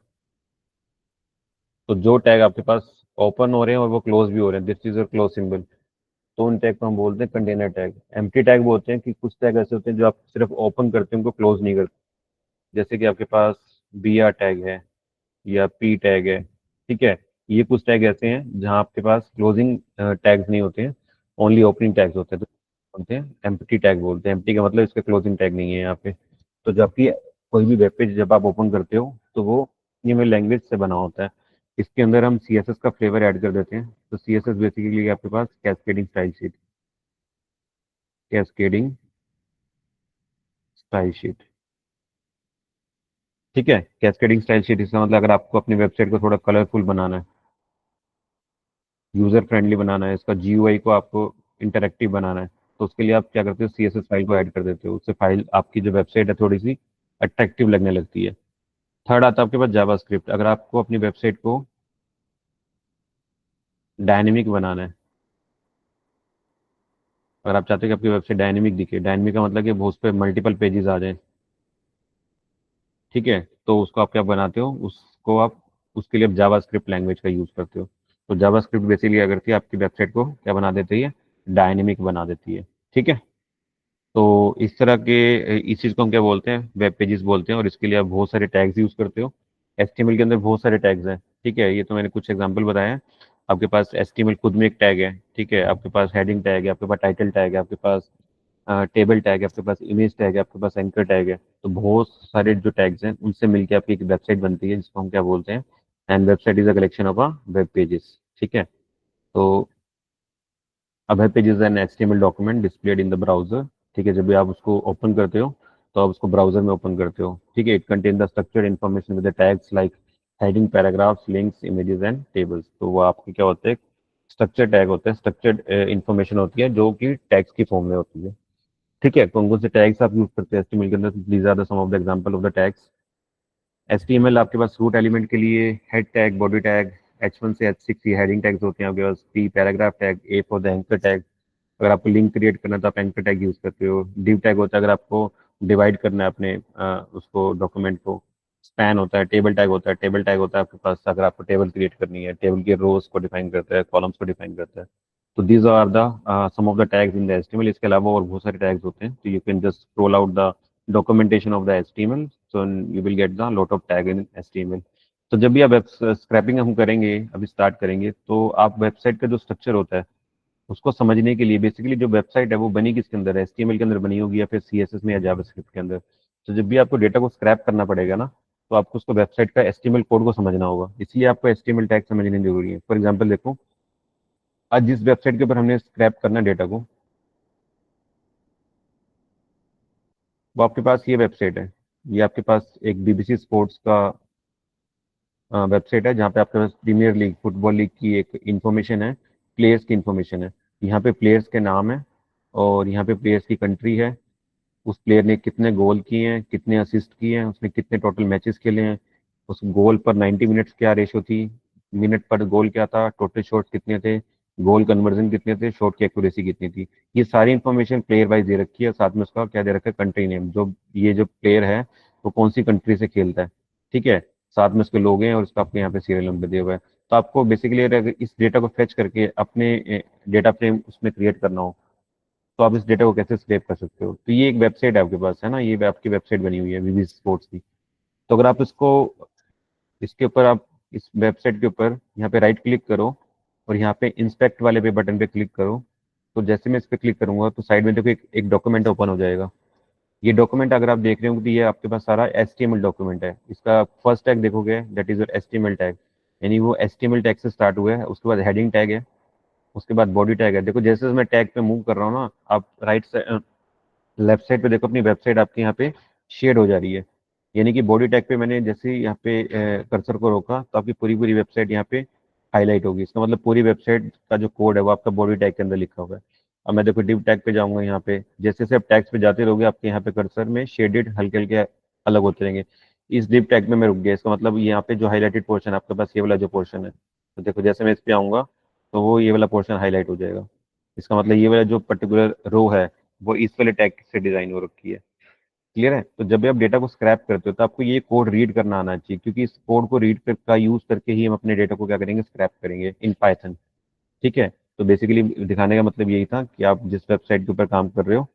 A: तो जो टैग आपके पास ओपन हो रहे हैं और वो क्लोज भी हो रहे हैं, this is a close symbol, तो उन टैग को हम बोलते हैं कंटेनर टैग। एम्प्टी टैग वो होते हैं कि कुछ टैग ऐसे होते हैं जो आप सिर्फ ओपन करते हैं उनको क्लोज नहीं करते। जैसे कि आपके पास BR टैग है या P टैग है। ठीक है, ये कुछ टैग ऐसे हैं जहाँ आपके पास क्लोजिंग टैग्स नहीं होते हैं, ओनली ओपनिंग टैग्स होते हैं, तो बोलते हैं एम्प्टी टैग बोलते हैं। एम्प्टी का मतलब इसका क्लोजिंग टैग नहीं है यहाँ पे। तो जबकि कोई भी वेब पेज जब आप ओपन करते हो तो वो HTML लैंग्वेज से बना होता है। इसके अंदर हम CSS का फ्लेवर ऐड कर देते हैं। तो CSS बेसिकली आपके पास cascading style sheet, cascading style sheet. ठीक है, कैस्केडिंग स्टाइल शीट इसका मतलब अगर आपको अपनी वेबसाइट को थोड़ा कलरफुल बनाना है, यूजर फ्रेंडली बनाना है, इसका GUI को आपको इंटरेक्टिव बनाना है, तो उसके लिए आप क्या करते हो, CSS फाइल को ऐड कर देते हो। उससे फाइल आपकी जो वेबसाइट है थोड़ी सी अट्रैक्टिव लगने लगती है। थर्ड आता है आपके पास जावास्क्रिप्ट। अगर आपको अपनी वेबसाइट को डायनेमिक बनाना है, अगर आप चाहते हो कि आपकी वेबसाइट डायनेमिक दिखे, डायनेमिक का मतलब कि वो उस पर मल्टीपल पेजेस आ जाएं, ठीक है, तो उसको आप क्या बनाते हो, उसको आप उसके लिए आप जावास्क्रिप्ट लैंग्वेज का यूज करते हो। तो जावास्क्रिप्ट बेसिकली क्या करती है, आपकी वेबसाइट को क्या बना देती है, डायनेमिक बना देती है। ठीक है, तो इस तरह के इस चीज़ को हम क्या बोलते हैं, वेब पेजेस बोलते हैं, और इसके लिए आप बहुत सारे टैग्स यूज़ करते हो। एचटीएमएल के अंदर बहुत सारे टैग्स हैं, ठीक है, ये तो मैंने कुछ एग्जांपल बताए हैं। आपके पास एचटीएमएल खुद में एक टैग है, ठीक है, आपके पास हेडिंग टैग है, आपके पास टाइटल टैग है, आपके पास टेबल टैग है, आपके पास इमेज टैग है, आपके पास एंकर टैग है। तो बहुत सारे जो टैग्स हैं उनसे मिलकर आपकी एक वेबसाइट बनती है, जिसको हम क्या बोलते हैं, and website is a collection of a web pages, ठीक है। तो A web page is an HTML document displayed in the browser, ठीक है, जब भी आप उसको ओपन करते हो तो आप उसको ब्राउजर में ओपन करते हो, ठीक है। It contain the structured information with the tags like heading, paragraphs, links, images and tables. तो वो आपके क्या होते हैं, स्ट्रक्चर्ड टैग होते हैं, स्ट्रक्चर्ड इन्फॉर्मेशन होती है जो कि टैग्स की फॉर्म में होती है, ठीक है। कौन कौन से टैग्स आप यूज करते हैं एचटीएमएल के अंदर, these are the some of the example of the tags. HTML आपके पास रूट एलिमेंट के लिए head tag, body tag, H1 से H6 ये हेडिंग टैग्स होते हैं आपके पास, P paragraph tag, A for the anchor tag. अगर आपको लिंक क्रिएट करना है तो आप एंकर टैग यूज करते हो। डिव टैग होता है अगर आपको डिवाइड करना है अपने उसको डॉक्यूमेंट को। स्पैन होता है, टेबल टैग होता है, टेबल टैग होता है आपके पास अगर आपको टेबल क्रिएट करनी है, टेबल के रोज को डिफाइन करता है, कॉलम्स को डिफाइन करता है। तो these are the some of the tags in the HTML. इसके अलावा और बहुत सारे टैग्स होते हैं, तो you can just scroll out the documentation of the HTML, so you will get the lot of tag in HTML. तो जब भी आप वेब स्क्रैपिंग हम करेंगे, अभी स्टार्ट करेंगे, तो आप वेबसाइट का जो स्ट्रक्चर होता है उसको समझने के लिए, बेसिकली जो वेबसाइट है वो बनी किसके अंदर है, एचटीएमएल के अंदर बनी होगी या फिर सीएसएस में या जावास्क्रिप्ट के अंदर। तो जब भी आपको डेटा को स्क्रैप करना पड़ेगा ना, तो आपको उसको वेबसाइट का एचटीएमएल कोड को समझना होगा, इसलिए आपको एचटीएमएल टैग समझने जरूरी है। फॉर एग्जाम्पल देखो, आज जिस वेबसाइट के ऊपर हमने स्क्रैप करना डेटा को, वो आपके पास ये वेबसाइट है। ये आपके पास एक बीबीसी स्पोर्ट्स का वेबसाइट है, जहाँ पे आपके पास प्रीमियर लीग, फुटबॉल लीग की एक इन्फॉर्मेशन है, प्लेयर्स की इन्फॉर्मेशन है। यहाँ पे प्लेयर्स के नाम है, और यहाँ पे प्लेयर्स की कंट्री है, उस प्लेयर ने कितने गोल किए हैं, कितने असिस्ट किए हैं, उसने कितने टोटल मैचेस खेले हैं, उस गोल पर 90 मिनट्स क्या रेशो थी, मिनट पर गोल क्या था, टोटल शॉट कितने थे, गोल कन्वर्जन कितने थे, शॉट की एक्यूरेसी कितनी थी। ये सारी इन्फॉर्मेशन प्लेयर वाइज दे रखी है, साथ में उसका क्या दे रखा है, कंट्री नेम, जो ये जो प्लेयर है वो कौन सी कंट्री से खेलता है, ठीक है। साथ में उसके लोग हैं और उसका आपके यहाँ पे सीरियल नंबर दिया हुआ है। तो आपको बेसिकली अगर इस डेटा को फेच करके अपने डेटा फ्रेम उसमें क्रिएट करना हो, तो आप इस डेटा को कैसे स्क्रैप कर सकते हो। तो ये एक वेबसाइट है आपके पास, है ना, ये आपकी वेबसाइट बनी हुई है वीवी स्पोर्ट्स की। तो अगर आप इसको, इसके ऊपर आप इस वेबसाइट के ऊपर यहाँ पे राइट क्लिक करो और यहाँ पे इंस्पेक्ट वाले पे बटन पे क्लिक करो, तो जैसे मैं इस पे क्लिक करूंगा तो साइड में देखो एक डॉक्यूमेंट ओपन हो जाएगा। ये डॉक्यूमेंट अगर आप देख रहे हो तो ये आपके पास सारा एचटीएमएल डॉक्यूमेंट है। इसका फर्स्ट टैग देखोगे, that is your HTML tag, यानी वो एचटीएमएल टैग से स्टार्ट हुआ है। उसके बाद हेडिंग टैग है, उसके बाद बॉडी टैग है। देखो जैसे मैं टैग पे मूव कर रहा हूँ ना, आप राइट साइड, लेफ्ट साइड पे देखो, अपनी वेबसाइट आपके यहाँ पे शेड हो जा रही है। यानी कि बॉडी टैग पे मैंने जैसे ही यहाँ पे कर्सर को रोका तो आपकी पूरी पूरी वेबसाइट यहाँ पे हाईलाइट होगी। इसका मतलब पूरी वेबसाइट का जो कोड है वो आपका बॉडी टैग के अंदर लिखा हुआ है। अब मैं देखो डिव टैग पे जाऊंगा, यहाँ पे जैसे जैसे आप टैग्स पे जाते रहोगे आपके यहाँ पे कर्सर में शेडेड हल्के हल्के अलग होते रहेंगे। इस डिव टैग में मैं रुक गया, इसका मतलब यहाँ पे जो हाईलाइटेड पोर्शन आपके पास, ये वाला जो पोर्शन है, तो देखो जैसे मैं इस पे आऊंगा तो वो ये वाला पोर्शन हाईलाइट हो जाएगा। इसका मतलब ये वाला जो पर्टिकुलर रो है वो इस वाले टैग से डिजाइन हो रखी है। क्लियर है। तो जब भी आप डेटा को स्क्रैप करते हो तो आपको ये कोड रीड करना आना चाहिए, क्योंकि इस कोड को रीड कर का यूज करके ही हम अपने डेटा को क्या करेंगे, स्क्रैप करेंगे इन पाइथन, ठीक है। तो बेसिकली दिखाने का मतलब यही था कि आप जिस वेबसाइट के ऊपर काम कर रहे हो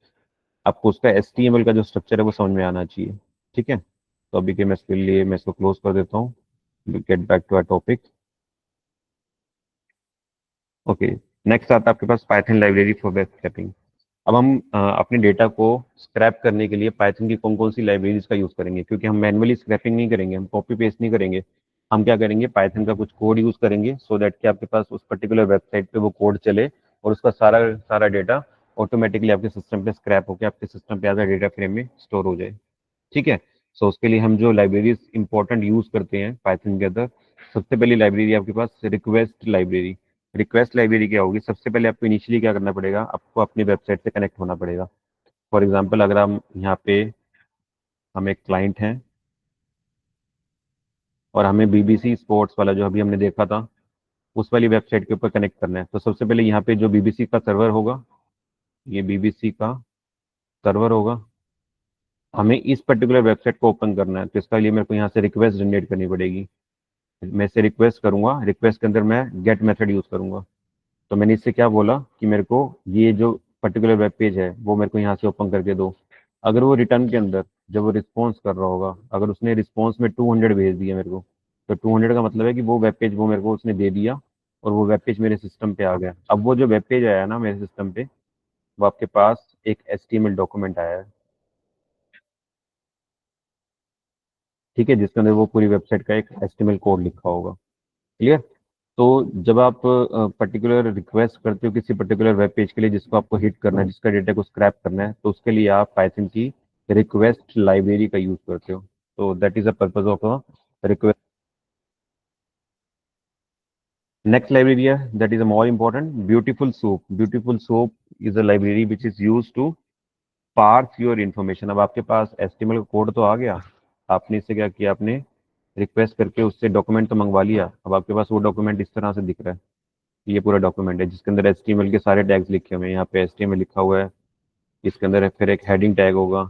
A: आपको उसका एचटीएमएल का जो स्ट्रक्चर है वो समझ में आना चाहिए, ठीक है। तो अभी के मैं इसके लिए मैं इसको क्लोज कर देता हूँ, get back to our topic. Okay, next आता है आपके पास Python library for web scraping. अब हम अपने डेटा को स्क्रैप करने के लिए पाइथन की कौन कौन सी लाइब्रेरीज का यूज करेंगे, क्योंकि हम मैनुअली स्क्रैपिंग नहीं करेंगे, हम कॉपी पेस्ट नहीं करेंगे। हम क्या करेंगे, पाइथन का कुछ कोड यूज करेंगे, सो दैट कि आपके पास उस पर्टिकुलर वेबसाइट पे वो कोड चले और उसका सारा सारा डेटा ऑटोमेटिकली आपके सिस्टम पे स्क्रैप होकर आपके सिस्टम पे एज अ डेटा फ्रेम में स्टोर हो जाए, ठीक है। सो उसके लिए हम जो लाइब्रेरीज इंपॉर्टेंट यूज करते हैं पाइथन के अंदर, सबसे पहली लाइब्रेरी आपके पास रिक्वेस्ट लाइब्रेरी। रिक्वेस्ट लाइब्रेरी क्या होगी, सबसे पहले आपको इनिशियली क्या करना पड़ेगा, आपको अपनी वेबसाइट से कनेक्ट होना पड़ेगा। फॉर एग्जाम्पल अगर हम यहाँ पे, हम एक क्लाइंट हैं और हमें बीबीसी स्पोर्ट्स वाला जो अभी हमने देखा था उस वाली वेबसाइट के ऊपर कनेक्ट करना है, तो सबसे पहले यहाँ पे जो बीबीसी का सर्वर होगा, ये बीबीसी का सर्वर होगा, हमें इस पर्टिकुलर वेबसाइट को ओपन करना है। तो इसके लिए मेरे को यहाँ से रिक्वेस्ट जनरेट करनी पड़ेगी। मैं इसे रिक्वेस्ट करूंगा, रिक्वेस्ट के अंदर मैं गेट मेथड यूज करूंगा। तो मैंने इससे क्या बोला कि मेरे को ये जो पर्टिकुलर वेब पेज है वो मेरे को यहाँ से ओपन करके दो। अगर वो रिटर्न के अंदर जब वो रिस्पॉन्स कर रहा होगा, अगर उसने रिस्पॉन्स में 200 भेज दिया मेरे को, तो 200 का मतलब है कि वो वेब पेज वो मेरे को उसने दे दिया और वो वेब पेज मेरे सिस्टम पे आ गया। अब वो जो वेब पेज आया ना मेरे सिस्टम पे, वो आपके पास एक HTML डॉक्यूमेंट आया है, ठीक है, जिसके अंदर वो पूरी वेबसाइट का एक HTML कोड लिखा होगा। क्लियर? तो जब आप पर्टिकुलर रिक्वेस्ट करते हो किसी पर्टिकुलर वेब पेज के लिए जिसको आपको हिट करना है, जिसका डेटा को स्क्रैप करना है, तो उसके लिए आप पाइथन की रिक्वेस्ट लाइब्रेरी का यूज करते हो। तो that is the purpose of a request. Next library है that is a more important, beautiful soup. Beautiful soup is a library which is use to parse your information. अब आपके पास HTML का code तो आ गया, आपने इससे क्या किया, आपने रिक्वेस्ट करके उससे डॉक्यूमेंट तो मंगवा लिया। अब आपके पास वो डॉक्यूमेंट इस तरह से दिख रहा है, ये पूरा डॉक्यूमेंट है जिसके अंदर HTML के सारे टैग्स लिखे हुए हैं। यहाँ पे HTML लिखा हुआ है, इसके अंदर फिर एक हेडिंग टैग होगा,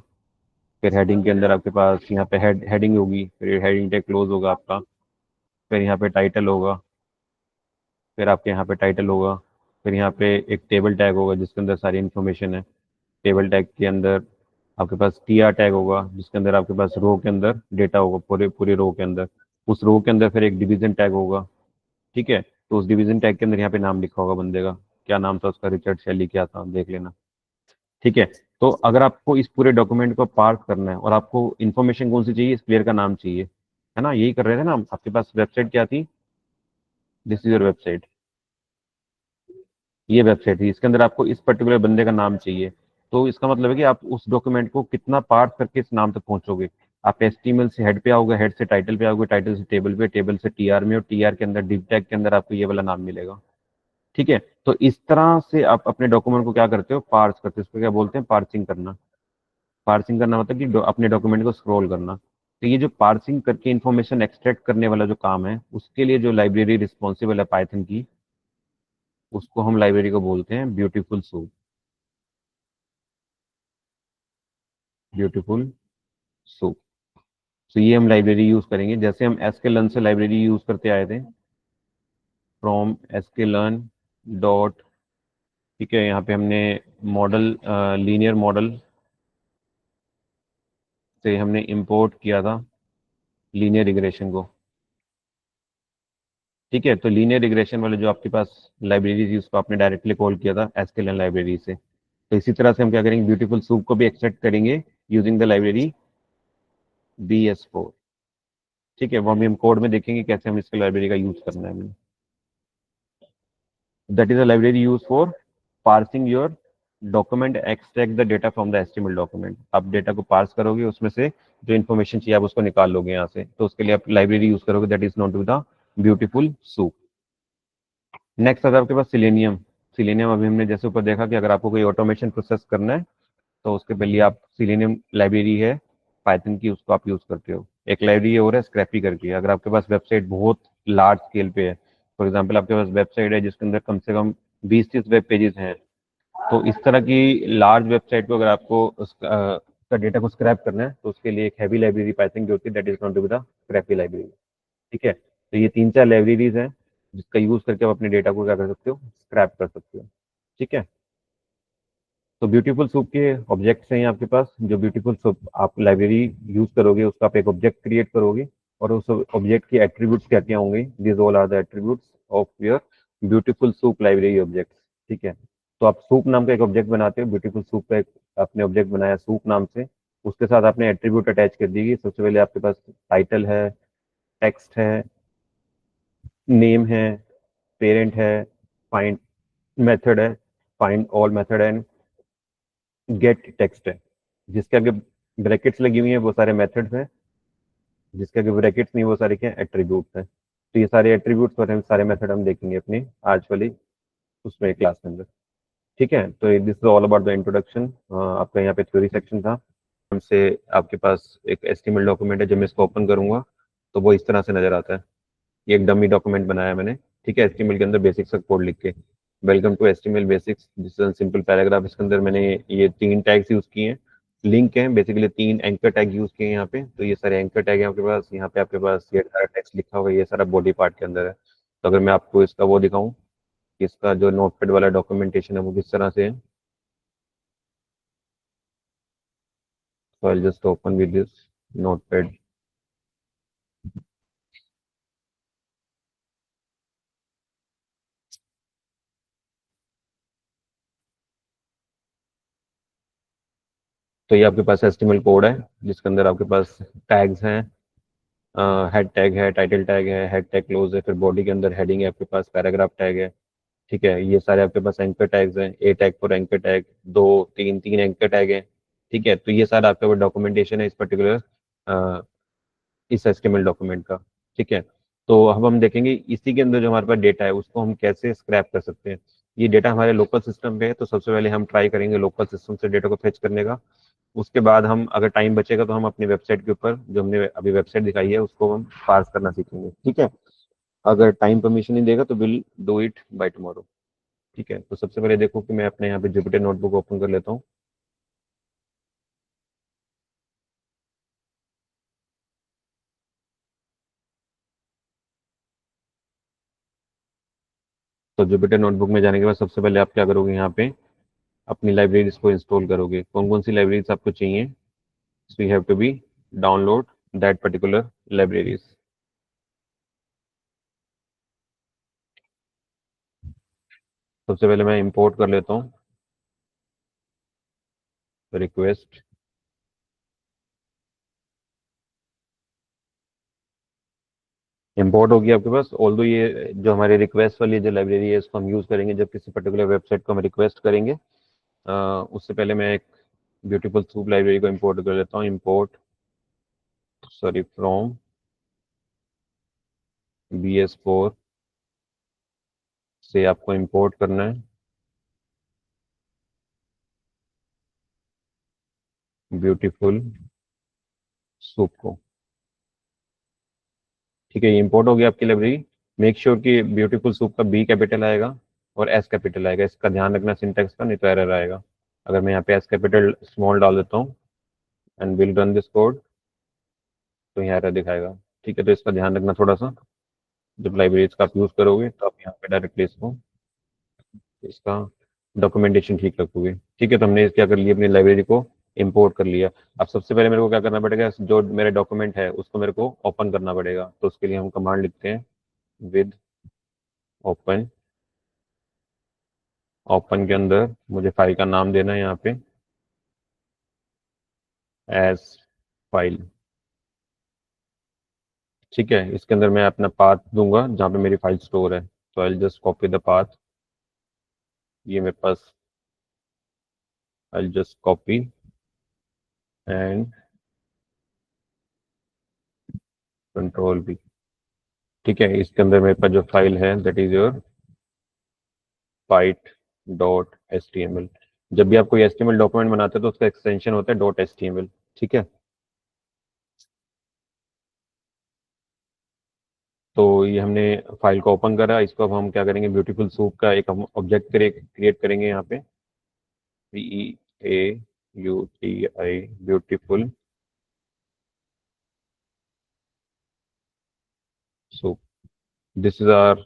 A: फिर हेडिंग के अंदर आपके पास यहाँ पे हेडिंग होगी, फिर हेडिंग टैग क्लोज होगा आपका, फिर यहाँ पे टाइटल होगा, फिर आपके यहाँ पे टाइटल होगा, फिर यहाँ पे एक टेबल टैग होगा जिसके अंदर सारी इन्फॉर्मेशन है। टेबल टैग के अंदर आपके पास TR टैग होगा जिसके अंदर आपके पास रो के अंदर डेटा होगा, पूरे पूरे रो के अंदर। उस रो के अंदर फिर एक डिवीजन टैग होगा, ठीक है, तो उस डिवीजन टैग के अंदर यहाँ पे नाम लिखा होगा बंदे का, क्या नाम था उसका, रिचर्ड शेली क्या था, देख लेना। ठीक है, तो अगर आपको इस पूरे डॉक्यूमेंट को पार्स करना है और आपको इन्फॉर्मेशन कौन सी चाहिए, इस प्लेयर का नाम चाहिए, है ना, यही कर रहे थे ना हम। आपके पास वेबसाइट क्या थी, दिस इज योर वेबसाइट, ये वेबसाइट थी, इसके अंदर आपको इस पर्टिकुलर बंदे का नाम चाहिए। तो इसका मतलब है कि आप उस डॉक्यूमेंट को कितना पार्स करके इस नाम तक पहुंचोगे। आप HTML से हेड पे आओगे, हेड से टाइटल पे आओगे, टाइटल से टेबल पे, टेबल से TR में, और TR के अंदर डिव टैग के अंदर आपको ये वाला नाम मिलेगा। ठीक है, तो इस तरह से आप अपने डॉक्यूमेंट को क्या करते हो, पार्स करते हो। इसको क्या बोलते हैं, पार्सिंग करना। पार्सिंग करना मतलब कि अपने डॉक्यूमेंट को स्क्रॉल करना। तो ये जो पार्सिंग करके इन्फॉर्मेशन एक्सट्रैक्ट करने वाला जो काम है, उसके लिए जो लाइब्रेरी रिस्पॉन्सिबल है पाइथन की, उसको हम लाइब्रेरी को बोलते हैं ब्यूटीफुल सूप। Beautiful soup. तो ये हम लाइब्रेरी यूज करेंगे, जैसे हम sklearn से लाइब्रेरी यूज करते आए थे, फ्रॉम sklearn डॉट, ठीक है, यहाँ पे हमने मॉडल, लीनियर मॉडल से हमने इंपोर्ट किया था लीनियर रिग्रेशन को। ठीक है, तो लीनियर रिग्रेशन वाले जो आपके पास लाइब्रेरी थी उसको आपने डायरेक्टली कॉल किया था sklearn लाइब्रेरी से। तो इसी तरह से हम क्या करेंगे, ब्यूटीफुल सूप को भी एक्सट्रैक्ट करेंगे यूजिंग द लाइब्रेरी BS4। ठीक है, वो हम कोड में देखेंगे कैसे हम इसके लाइब्रेरी का यूज करना है हमें। That is a library use for parsing your document, extract the data from the HTML document. आप डेटा को पार्स करोगे, उसमें से जो इन्फॉर्मेशन चाहिए आप उसको निकाल लोगे यहाँ से, तो उसके लिए आप लाइब्रेरी यूज करोगे, that is not to the Beautiful Soup. Next आता है आपके पास सिलेनियम। सिलेनियम अभी हमने जैसे ऊपर देखा कि अगर आपको कोई ऑटोमेशन प्रोसेस करना है तो उसके पहले आप सिलेनियम लाइब्रेरी है पाइथन की, उसको आप यूज करते हो। एक लाइब्रेरी और है स्क्रैपी करके, अगर आपके पास वेबसाइट बहुत लार्ज स्केल पे है, फॉर एग्जांपल आपके पास वेबसाइट है जिसके अंदर कम से कम 20-30 वेब पेजेस हैं, तो इस तरह की लार्ज वेबसाइट को अगर आपको उसका डेटा को स्क्रैप करना है तो उसके लिए एक हैवी लाइब्रेरी पाइथन की होती है, that is not to be the Scrapy library. ठीक है, तो ये 3-4 लाइब्रेरीज हैं जिसका यूज करके आप अपने डेटा को क्या कर सकते हो, स्क्रैप कर सकते हो। ठीक है, तो ब्यूटीफुल सूप के ऑब्जेक्ट्स हैं आपके पास। जो ब्यूटीफुल सूप आप लाइब्रेरी यूज करोगे उसका आप एक ऑब्जेक्ट क्रिएट करोगे, और उस ऑब्जेक्ट के एट्रीब्यूट्स क्या क्या होंगे, this all are the attributes of your beautiful soup library objects. ठीक है, तो आप सूप नाम का एक ऑब्जेक्ट बनाते हो, ब्यूटीफुल सूप का एक आपने ऑब्जेक्ट बनाया सूप नाम से, उसके साथ आपने एट्रीब्यूट अटैच कर दी। सबसे पहले आपके पास टाइटल है, टेक्स्ट है, नेम है, पेरेंट है, फाइंड मेथड है, फाइंड ऑल मेथड है, गेट टेक्स्ट है। जिसके आगे ब्रैकेट्स लगी हुई हैं वो सारे मेथड्स हैं, जिसके आगे ब्रैकेट्स नहीं वो सारे क्या एट्रीब्यूट्स हैं। तो ये सारे एट्रीब्यूट्स और हम सारे मेथड हम देखेंगे अपनी आज वाली उसमें क्लास के अंदर। ठीक है, तो this is all about the introduction. आपका यहाँ पे थ्योरी सेक्शन था। हमसे आपके पास एक HTML डॉक्यूमेंट है, जब मैं इसको ओपन करूंगा तो वो इस तरह से नजर आता है। ये एक डमी डॉक्यूमेंट बनाया मैंने, ठीक है, HTML के अंदर बेसिक्स का कोड लिख के। Welcome to HTML basics, this is simple paragraph. इसके अंदर मैंने ये 3 टैग्स यूज किए हैं, लिंक है बेसिकली, 3 एंकर टैग यूज किए हैं यहाँ पे। तो ये सारे एंकर टैग है आपके पास, यहाँ पे आपके पास ये सारा टेक्स्ट लिखा होगा, ये सारा बॉडी पार्ट के अंदर है। तो अगर मैं आपको इसका वो दिखाऊं कि इसका जो नोटपैड वाला डॉक्यूमेंटेशन है वो किस तरह से है, So I'll just open with this notepad. तो ये आपके पास HTML कोड है जिसके अंदर आपके पास टैग्स हैं, हेड टैग है, टाइटल टैग है, हेड टैग क्लोज है, फिर बॉडी के अंदर हेडिंग है, आपके पास पैराग्राफ टैग है। ठीक है, ये सारे आपके पास एंकर टैग्स हैं, ए टैग फॉर एंकर टैग, दो तीन तीन एंकर टैग है। ठीक है, तो ये सारा आपका डॉक्यूमेंटेशन है इस पर्टिकुलर इस HTML डॉक्यूमेंट का। ठीक है, तो अब हम देखेंगे इसी के अंदर जो हमारे पास डेटा है उसको हम कैसे स्क्रैप कर सकते हैं। ये डेटा हमारे लोकल सिस्टम पे है, तो सबसे पहले हम ट्राई करेंगे लोकल सिस्टम से डेटा को फेच करने का। उसके बाद हम अगर टाइम बचेगा तो हम अपनी वेबसाइट के ऊपर जो हमने अभी वेबसाइट दिखाई है उसको हम पार्स करना सीखेंगे। ठीक है, अगर टाइम परमिशन नहीं देगा तो will do it by tomorrow. ठीक है, तो सबसे पहले देखो कि मैं अपने यहाँ पे जुपिटर नोटबुक ओपन कर लेता हूँ। तो जुपिटर नोटबुक में जाने के बाद सबसे पहले आप क्या करोगे, यहाँ पे अपनी लाइब्रेरीज को इंस्टॉल करोगे। कौन कौन सी लाइब्रेरीज आपको चाहिए, so you have to be download that particular libraries. सबसे पहले मैं इंपोर्ट कर लेता हूँ रिक्वेस्ट। इंपोर्ट होगी आपके पास, ऑल्दो ये जो हमारे रिक्वेस्ट वाली जो लाइब्रेरी है इसको हम यूज़ करेंगे जब किसी पर्टिकुलर वेबसाइट को हम रिक्वेस्ट करेंगे। उससे पहले मैं एक ब्यूटीफुल सूप लाइब्रेरी को इंपोर्ट कर लेता हूँ। इंपोर्ट सॉरी फ्रॉम BS4 से आपको इंपोर्ट करना है ब्यूटीफुल सूप को। ठीक है, ये इंपोर्ट हो गया आपकी लाइब्रेरी। मेक श्योर कि ब्यूटीफुल सूप का B कैपिटल आएगा और S कैपिटल आएगा, इसका ध्यान रखना सिंटेक्स का, नहीं तो एरर आएगा। अगर मैं यहाँ पे S कैपिटल स्मॉल डाल देता हूँ and will run this code तो यहाँ एरर दिखाएगा। ठीक है, तो इसका ध्यान रखना थोड़ा सा, जब लाइब्रेरीज का आप यूज़ करोगे तो आप यहाँ पे डायरेक्टली इसका डॉक्यूमेंटेशन ठीक रखोगे। ठीक है, तो हमने क्या कर लिया, अपनी लाइब्रेरी को इंपोर्ट कर लिया। अब सबसे पहले मेरे को क्या करना पड़ेगा, जो मेरा डॉक्यूमेंट है उसको मेरे को ओपन करना पड़ेगा। तो उसके लिए हम कमांड लिखते हैं विद ओपन। ओपन के अंदर मुझे फाइल का नाम देना है यहाँ पे एज फाइल। ठीक है, इसके अंदर मैं अपना पाथ दूंगा जहाँ पे मेरी फाइल स्टोर है। तो I just copy the path, ये मेरे पास I just copy and control V। ठीक है, इसके अंदर मेरे पास जो फाइल है दैट इज योर fight.html। जब भी आप कोई HTML डॉक्यूमेंट बनाते हैं तो उसका एक्सटेंशन होता है .html। ठीक है, तो ये हमने फाइल को ओपन करा। इसको अब हम क्या करेंगे, ब्यूटीफुल सूप का एक हम ऑब्जेक्ट क्रिएट करेंगे यहाँ पे BEAUTI Beautiful Soup. This is our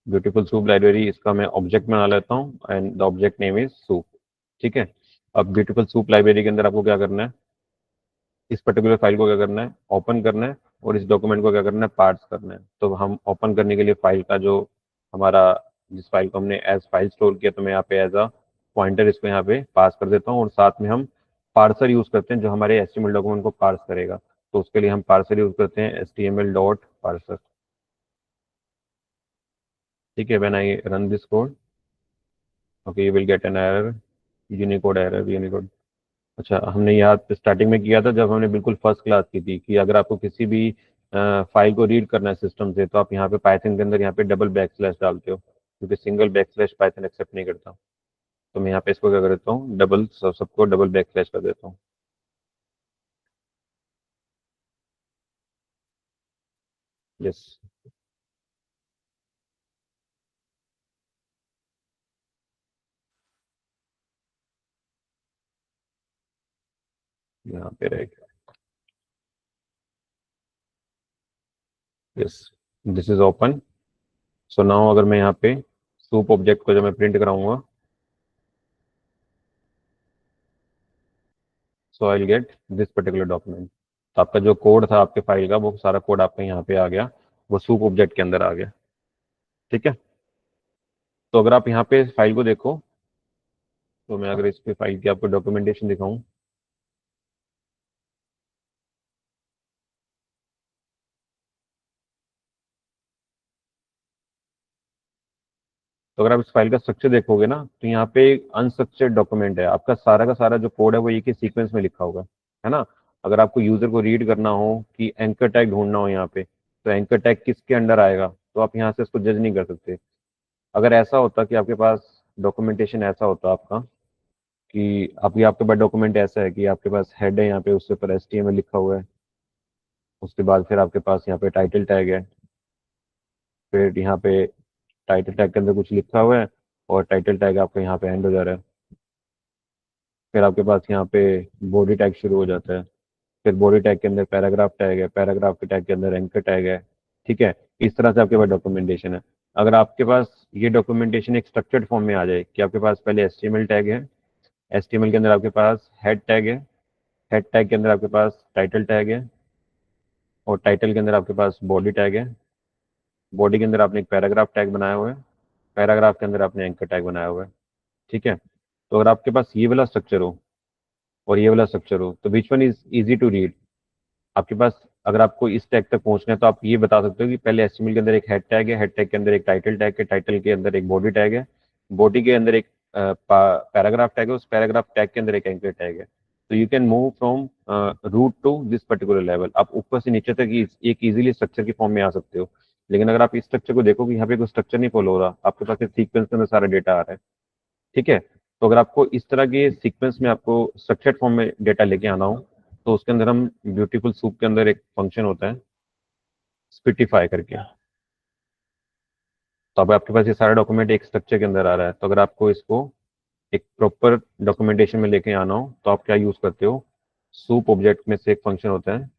A: Beautiful soup library. इसका मैं ऑब्जेक्ट बना लेता हूँ and the object name is soup. ठीक है, अब ब्यूटीफुल सूप लाइब्रेरी के अंदर आपको क्या करना है, इस पर्टिकुलर फाइल को क्या करना है, ओपन करना है, और इस डॉक्यूमेंट को क्या करना है, पार्ट्स करना है। तो हम ओपन करने के लिए फाइल का जो हमारा जिस फाइल को हमने एज फाइल स्टोर किया, तो मैं यहाँ पे एज अ पॉइंटर इसको यहाँ पे पास कर देता हूँ, और साथ में हम पार्सर यूज करते हैं जो हमारे HTML डॉक्यूमेंट को पार्स करेगा। तो उसके लिए हम पार्सर यूज करते हैं HTML.parser। ठीक है, when I run this code okay you will get an error, Unicode error, Unicode. अच्छा, हमने याद स्टार्टिंग में किया था जब हमने बिल्कुल फर्स्ट क्लास की थी कि अगर आपको किसी भी फाइल को रीड करना है सिस्टम से तो आप यहाँ पे पाइथन के अंदर यहाँ पे डबल बैक स्लैश डालते हो, क्योंकि single back slash Python accept नहीं करता। तो मैं यहाँ पे इसको क्या कर देता हूँ, डबल सबको डबल बैक स्लैश कर देता हूँ। यस, यहाँ पे रहेगा। Yes, this is open. So now अगर मैं यहाँ पे सूप ऑब्जेक्ट को जब मैं प्रिंट कराऊंगा so I will get this particular document. तो आपका जो कोड था आपके फाइल का, वो सारा कोड आपका यहाँ पे आ गया, वो सूप ऑब्जेक्ट के अंदर आ गया। ठीक है। तो अगर आप यहाँ पे फाइल को देखो, तो मैं अगर इस पे फाइल की आपको डॉक्यूमेंटेशन दिखाऊं, तो अगर आप इस फाइल का स्ट्रक्चर देखोगे ना, तो यहाँ पे अनस्ट्रक्चर्ड डॉक्यूमेंट है, आपका सारा का सारा जो कोड है वो एक ही सीक्वेंस में लिखा होगा, है ना। अगर आपको यूजर को रीड करना हो कि एंकर टैग ढूंढना हो यहाँ पे, तो एंकर टैग किसके अंडर आएगा, तो आप यहाँ से इसको जज नहीं कर सकते। अगर ऐसा होता कि आपके पास डॉक्यूमेंटेशन ऐसा होता आपका, कि आपके पास डॉक्यूमेंट ऐसा है कि आपके पास हेड है यहाँ पे, उसके ऊपर HTML लिखा हुआ है, उसके बाद फिर आपके पास यहाँ पे टाइटल टैग है, फिर यहाँ पे टाइटल टैग के अंदर कुछ लिखा हुआ है, और टाइटल टैग आपका यहाँ पे एंड हो जा रहा है, फिर आपके पास यहाँ पे बॉडी टैग शुरू हो जाता है, फिर बॉडी टैग के अंदर पैराग्राफ टैग है, पैराग्राफ के टैग के अंदर एंकर टैग है। ठीक है। इस तरह से आपके पास डॉक्यूमेंटेशन है। अगर आपके पास ये डॉक्यूमेंटेशन एक स्ट्रक्चर्ड फॉर्म में आ जाए कि आपके पास पहले HTML टैग है, HTML के अंदर आपके पास हेड टैग है, हेड टैग के अंदर आपके पास टाइटल टैग है, और टाइटल के अंदर आपके पास बॉडी टैग है, बॉडी के अंदर आपने एक पैराग्राफ टैग बनाया हुआ है, पैराग्राफ के अंदर आपने एंकर टैग बनाया हुआ है। ठीक है। तो अगर आपके पास ये वाला स्ट्रक्चर हो और ये वाला स्ट्रक्चर हो, तो which one is easy to read आपके पास। अगर आपको इस टैग तक पहुंचना है, तो आप ये बता सकते हो कि पहले HTML के अंदर एक हेड टैग है, हेड टैग के अंदर एक टाइटल टैग है, टाइटल के अंदर एक बॉडी टैग है, बॉडी के अंदर एक पैराग्राफ टैग है, उस पैराग्राफ टैग के अंदर एक एंकर टैग है। तो you can move from root to this particular level, आप ऊपर से नीचे तक एक इजीली स्ट्रक्चर की फॉर्म में आ सकते हो। लेकिन अगर आप इस स्ट्रक्चर को देखो कि यहाँ पे कोई स्ट्रक्चर नहीं फॉलो हो रहा, आपके पास एक सीक्वेंस के अंदर सारा डेटा आ रहा है। ठीक है। तो अगर आपको इस तरह के सीक्वेंस में आपको स्ट्रक्चर्ड फॉर्म में डेटा लेके आना हो, तो उसके अंदर हम ब्यूटीफुल सूप के अंदर एक फंक्शन होता है स्पिटिफाई करके। तो अब आपके पास ये सारा डॉक्यूमेंट एक स्ट्रक्चर के अंदर आ रहा है, तो अगर आपको इसको एक प्रॉपर डॉक्यूमेंटेशन में लेके आना हो, तो आप क्या यूज करते हो, सूप ऑब्जेक्ट में से एक फंक्शन होता है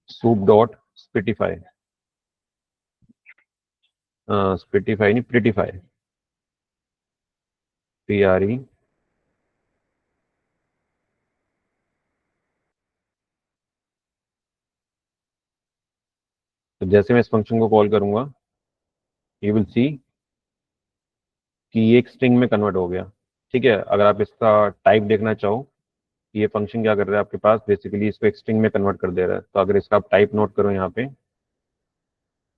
A: सूप डॉट स्पिटिफाई, स्पिटिफाई नहीं, प्रिटिफाई, PRE। तो जैसे मैं इस फंक्शन को कॉल करूंगा, यू विल सी कि ये एक स्ट्रिंग में कन्वर्ट हो गया। ठीक है। अगर आप इसका टाइप देखना चाहो, ये फंक्शन क्या कर रहा है आपके पास, बेसिकली इसको एक स्ट्रिंग में कन्वर्ट कर दे रहा है। तो अगर इसका आप टाइप नोट करो यहाँ पे,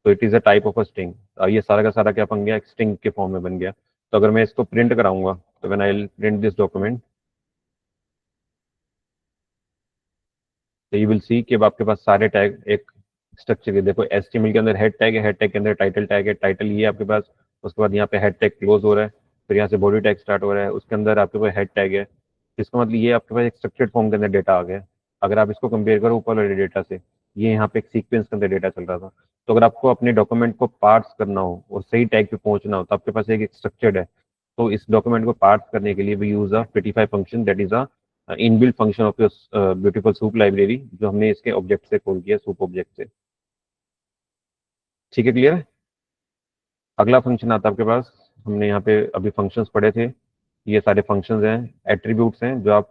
A: तो it is a type of a string. ये सारा का सारा क्या बन गया, एक स्ट्रिंग के फॉर्म में बन गया। तो अगर मैं इसको प्रिंट कराऊंगा, तो when I print this document, तो यू विल सी कि अब आपके पास सारे टैग एक स्ट्रक्चर के, देखो HTML के अंदर हेड टैग है, हेड टैग के अंदर टाइटल टैग है, टाइटल ये आपके पास, उसके बाद यहाँ पे हेड टैग क्लोज हो रहा है, फिर यहाँ से बॉडी टैग स्टार्ट हो रहा है, उसके अंदर आपके पास हेड टैग है। इसका मतलब ये आपके पास एक स्ट्रक्चर्ड फॉर्म के अंदर डेटा आ गया। अगर आप इसको कंपेयर करो ऊपर वाले डेटा से, ये यहाँ पे एक सीक्वेंस के अंदर डेटा चल रहा था। तो अगर आपको अपने डॉक्यूमेंट को पार्स करना हो और सही टैग पे पहुंचना हो, तो आपके पास एक स्ट्रक्चर्ड है। तो इस डॉक्यूमेंट को पार्स करने के लिए we use a prettify function, that is a inbuilt function of your beautiful soup library, जो हमने इसके ऑब्जेक्ट से कॉल किया, सूप ऑब्जेक्ट से। ठीक है, क्लियर है। अगला फंक्शन आता है आपके पास, हमने यहाँ पे अभी फंक्शंस पढ़े थे, ये सारे फंक्शंस हैं, एट्रीब्यूट्स हैं, जो आप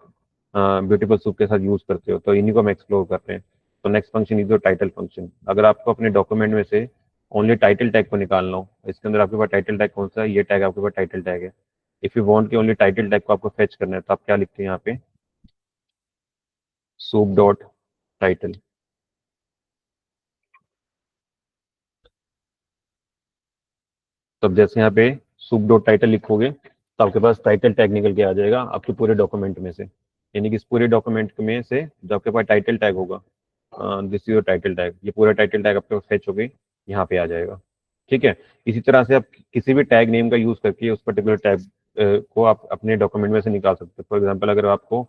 A: ब्यूटीफुल सूप के साथ यूज करते हो। तो इन्हीं को हम एक्सप्लोर कर रहे हैं। तो next function is your title function. अगर आपको अपने डॉक्यूमेंट में से ओनली टाइटल टैग को निकालना हो, इसके अंदर आपके पास टाइटल टैग कौन सा है, ये टैग आपके पास टाइटल टैग है। इफ यू वांट कि ओनली टाइटल टैग को आपको फेच करना है, तो आप क्या लिखते हैं यहाँ पे, सूप डॉट टाइटल। तो अब जैसे यहाँ पे सूप डॉट टाइटल लिखोगे, तो आपके पास टाइटल टैग निकल के आ जाएगा आपके पूरे डॉक्यूमेंट में से। यानी कि इस पूरे डॉक्यूमेंट में से जो आपके पास टाइटल टैग होगा, this is your title tag, ये पूरा टाइटल टैग आपके पास फेच होके यहाँ पे आ जाएगा। ठीक है। इसी तरह से आप किसी भी टैग नेम का यूज करके उस पर्टिकुलर टैग को आप अपने डॉक्यूमेंट में से निकाल सकते हो। फॉर एग्जाम्पल, अगर आपको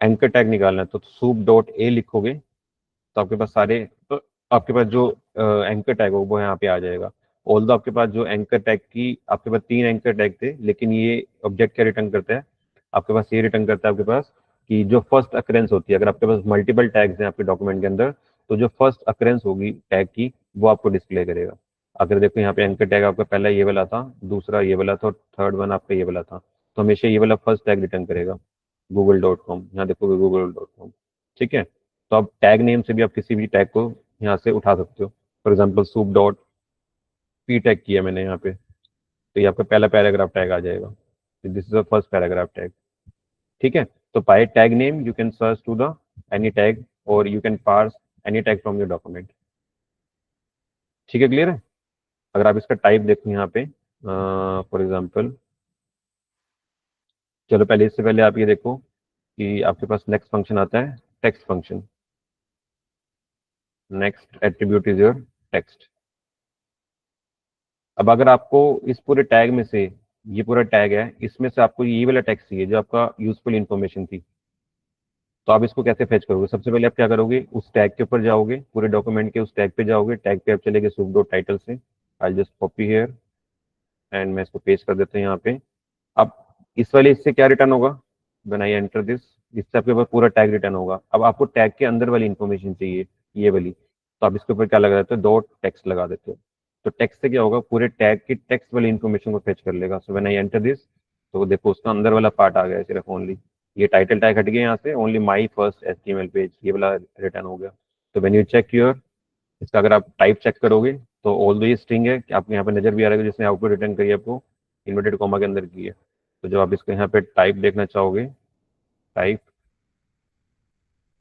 A: एंकर टैग निकालना है, तो सूप डॉट ए लिखोगे, तो आपके पास सारे, तो आपके पास जो एंकर टैग हो वो यहाँ पे आ जाएगा। ऑल दो आपके पास जो एंकर टैग की, आपके पास 3 एंकर टैग थे, लेकिन ये ऑब्जेक्ट क्या रिटर्न करता है, आपके पास ये रिटर्न करता है आपके पास कि जो फर्स्ट अकरेंस होती है, अगर आपके पास मल्टीपल टैग्स हैं आपके डॉक्यूमेंट के अंदर, तो जो फर्स्ट अकरेंस होगी टैग की, वो आपको डिस्प्ले करेगा। अगर देखो यहाँ पे एंकर टैग आपका पहला ये वाला था, दूसरा ये वाला था, और थर्ड वन आपका ये वाला था, तो हमेशा ये वाला फर्स्ट टैग रिटर्न करेगा। google.com, यहाँ देखोगे google.com। ठीक है, तो आप टैग नेम से भी आप किसी भी टैग को यहाँ से उठा सकते हो। For example soup dot P tag किया मैंने यहाँ पे, तो ये आपका पहला पैराग्राफ टैग आ जाएगा, this is the first paragraph tag. ठीक है, तो by tag name you can search to the any tag, और you can parse any tag from your document. ठीक है, क्लियर है? अगर आप इसका टाइप देखो यहाँ पे, फॉर एग्जाम्पल, चलो पहले इससे पहले आप ये देखो कि आपके पास नेक्स्ट फंक्शन आता है, text function. Next attribute is your text. अब अगर आपको इस पूरे टैग में से, ये पूरा टैग है, इसमें से आपको ये वाला टेक्स्ट चाहिए जो आपका यूजफुल इंफॉर्मेशन थी, तो आप इसको कैसे फेच करोगे? सबसे पहले आप क्या करोगे, उस टैग के ऊपर जाओगे, पूरे डॉक्यूमेंट के उस टैग पे जाओगे, टैग पे आप चलेंगे सूप डॉट टाइटल से। I just copy here and मैं इसको पेस्ट कर देता हूँ यहाँ पे। अब इस वाले इससे क्या रिटर्न होगा, व्हेन आई एंटर दिस, इससे आपके पास पूरा टैग रिटर्न होगा। अब आपको टैग के अंदर वाली इंफॉर्मेशन चाहिए, ये वाली, तो आप इसके ऊपर क्या लगा देते हो, डॉट टेक्स्ट लगा देते हो। तो टेक्स्ट से क्या होगा, पूरे टैग की टेक्स्ट वाली इंफॉर्मेशन को फेच कर लेगा। So when I enter this, तो देखो उसका अंदर वाला पार्ट आ गया है, सिर्फ ओनली ये टाइटल टैग हट गया यहाँ से, only my first HTML page ये वाला रिटर्न हो गया। तो व्हेन यू चेक योर, इसका अगर आप टाइप चेक करोगे, तो ऑल दो ये स्ट्रिंग है कि आपको यहाँ पे नजर भी आ रहा है कि जिसने आउटपुट रिटर्न करी है आपको इन्वर्टेड कॉमा के अंदर की है। तो जब आप इसको यहाँ पे टाइप देखना चाहोगे, टाइप,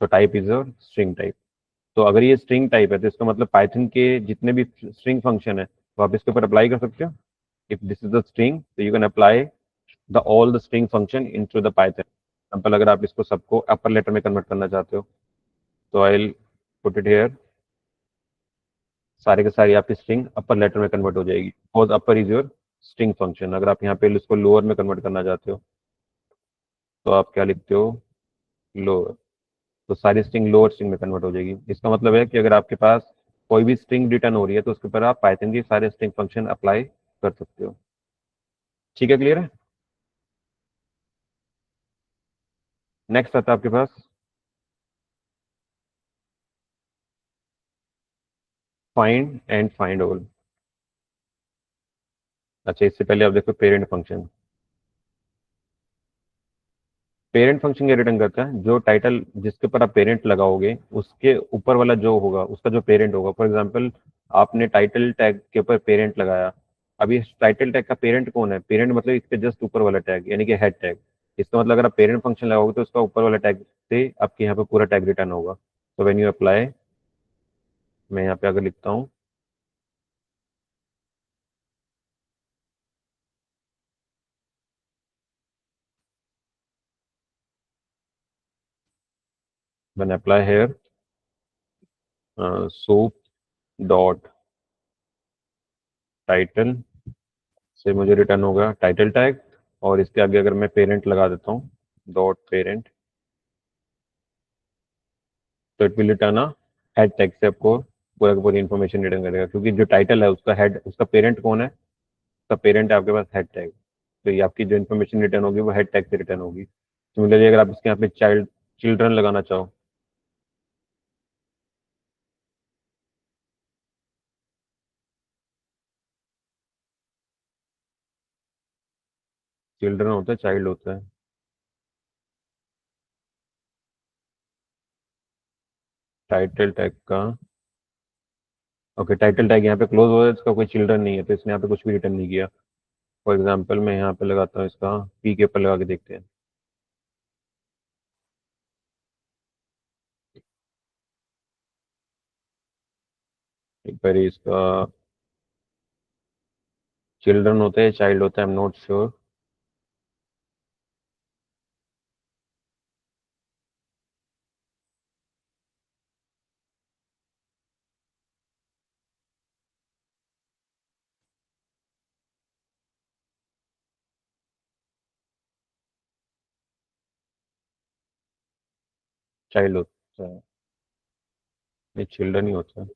A: तो type is your string type. तो अगर ये स्ट्रिंग टाइप है, तो इसका मतलब पाइथन के जितने भी स्ट्रिंग फंक्शन है वो आप इसके ऊपर अप्लाई कर सकते हो। If this is the string, तो you can apply the all the string function into the Python. Example, अगर आप इसको सबको अपर लेटर में कन्वर्ट करना चाहते हो, तो I will put it here, सारे के सारे आपकी स्ट्रिंग अपर लेटर में कन्वर्ट हो जाएगी, because upper is your string function. अगर आप यहाँ पे इसको लोअर में कन्वर्ट करना चाहते हो, तो आप क्या लिखते हो, लोअर, तो सारी स्ट्रिंग लोअर स्ट्रिंग में कन्वर्ट हो जाएगी। इसका मतलब है कि अगर आपके पास कोई भी स्ट्रिंग रिटर्न हो रही है, तो उसके ऊपर आप पाइथन के सारे स्ट्रिंग फंक्शन अप्लाई कर सकते हो। ठीक है, क्लियर है? नेक्स्ट आता है आपके पास फाइंड एंड फाइंड ऑल। अच्छा, इससे पहले आप देखो पेरेंट फंक्शन। पेरेंट फंक्शन ये रिटर्न करता है जो टाइटल जिसके ऊपर आप पेरेंट लगाओगे, उसके ऊपर वाला जो होगा उसका जो पेरेंट होगा। फॉर एग्जांपल, आपने टाइटल टैग के ऊपर पेरेंट लगाया। अभी इस टाइटल टैग का पेरेंट कौन है? पेरेंट मतलब इसके जस्ट ऊपर वाला टैग, यानी कि हेड टैग। इसका मतलब अगर आप पेरेंट फंक्शन लगाओगे, तो उसका ऊपर वाला टैग से आपके यहाँ पे पूरा टैग रिटर्न होगा। तो व्हेन यू अप्लाई, मैं यहाँ पे अगर लिखता हूँ, when apply hair soap dot title, से मुझे रिटर्न होगा टाइटल टैग, और इसके आगे अगर मैं पेरेंट लगा देता हूँ, डॉट पेरेंट, तो it will return a head tag से आपको पूरा का पूरी इन्फॉर्मेशन रिटर्न करेगा, क्योंकि जो टाइटल है उसका हेड, उसका पेरेंट कौन है? उसका पेरेंट है आपके पास हेड टैग। तो ये आपकी जो इन्फॉर्मेशन रिटर्न होगी वो हेड टैग से रिटर्न होगी। सिमिलरली अगर आप इसके यहाँ पे चाइल्ड, चिल्ड्रन लगाना चाहो, चिल्ड्रन होता है, चाइल्ड होता है, टाइटल टैग का, ओके, टाइटल टैग यहाँ पे क्लोज हो रहा है, इसका कोई चिल्ड्रन नहीं है, तो इसने यहाँ पे कुछ भी रिटर्न नहीं किया। फॉर एग्जाम्पल, मैं यहाँ पे लगाता हूँ इसका पी के ऊपर लगा के देखते हैं। एक बार इसका चिल्ड्रन होता है, चाइल्ड होता है, I am not sure. Child होता है, ये चिल्ड्रन ही होता है।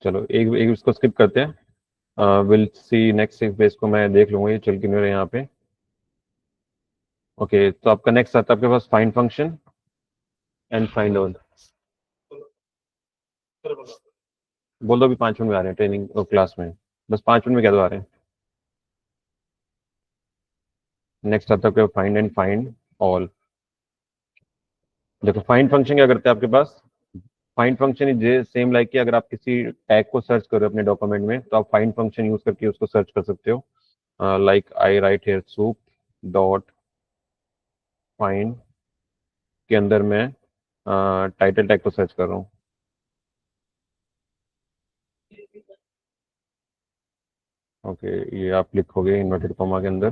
A: चलो एक एक इसको स्किप करते हैं, विल सी नेक्स्ट पेज को मैं देख लूंगा, ये चल के मेरे यहाँ पे। ओके, तो आपका नेक्स्ट आता है आपके पास find function and find all. बोल दो अभी 5 मिनट में आ रहे हैं ट्रेनिंग क्लास में, बस 5 मिनट में क्या दो आ रहे हैं। नेक्स्ट आता है आपके फाइंड एंड फाइंड ऑल। देखो फाइंड फंक्शन क्या करते हैं आपके पास, find function is same like कि अगर आप किसी टैग को सर्च कर रहे हो अपने डॉक्यूमेंट में, तो आप फाइंड फंक्शन यूज करके उसको सर्च कर सकते हो। Like I write here soup dot find के अंदर मैं टाइटल टैग को सर्च कर रहा हूँ। ओके, ये आप लिखोगे इन्वर्टेड कॉमा के अंदर,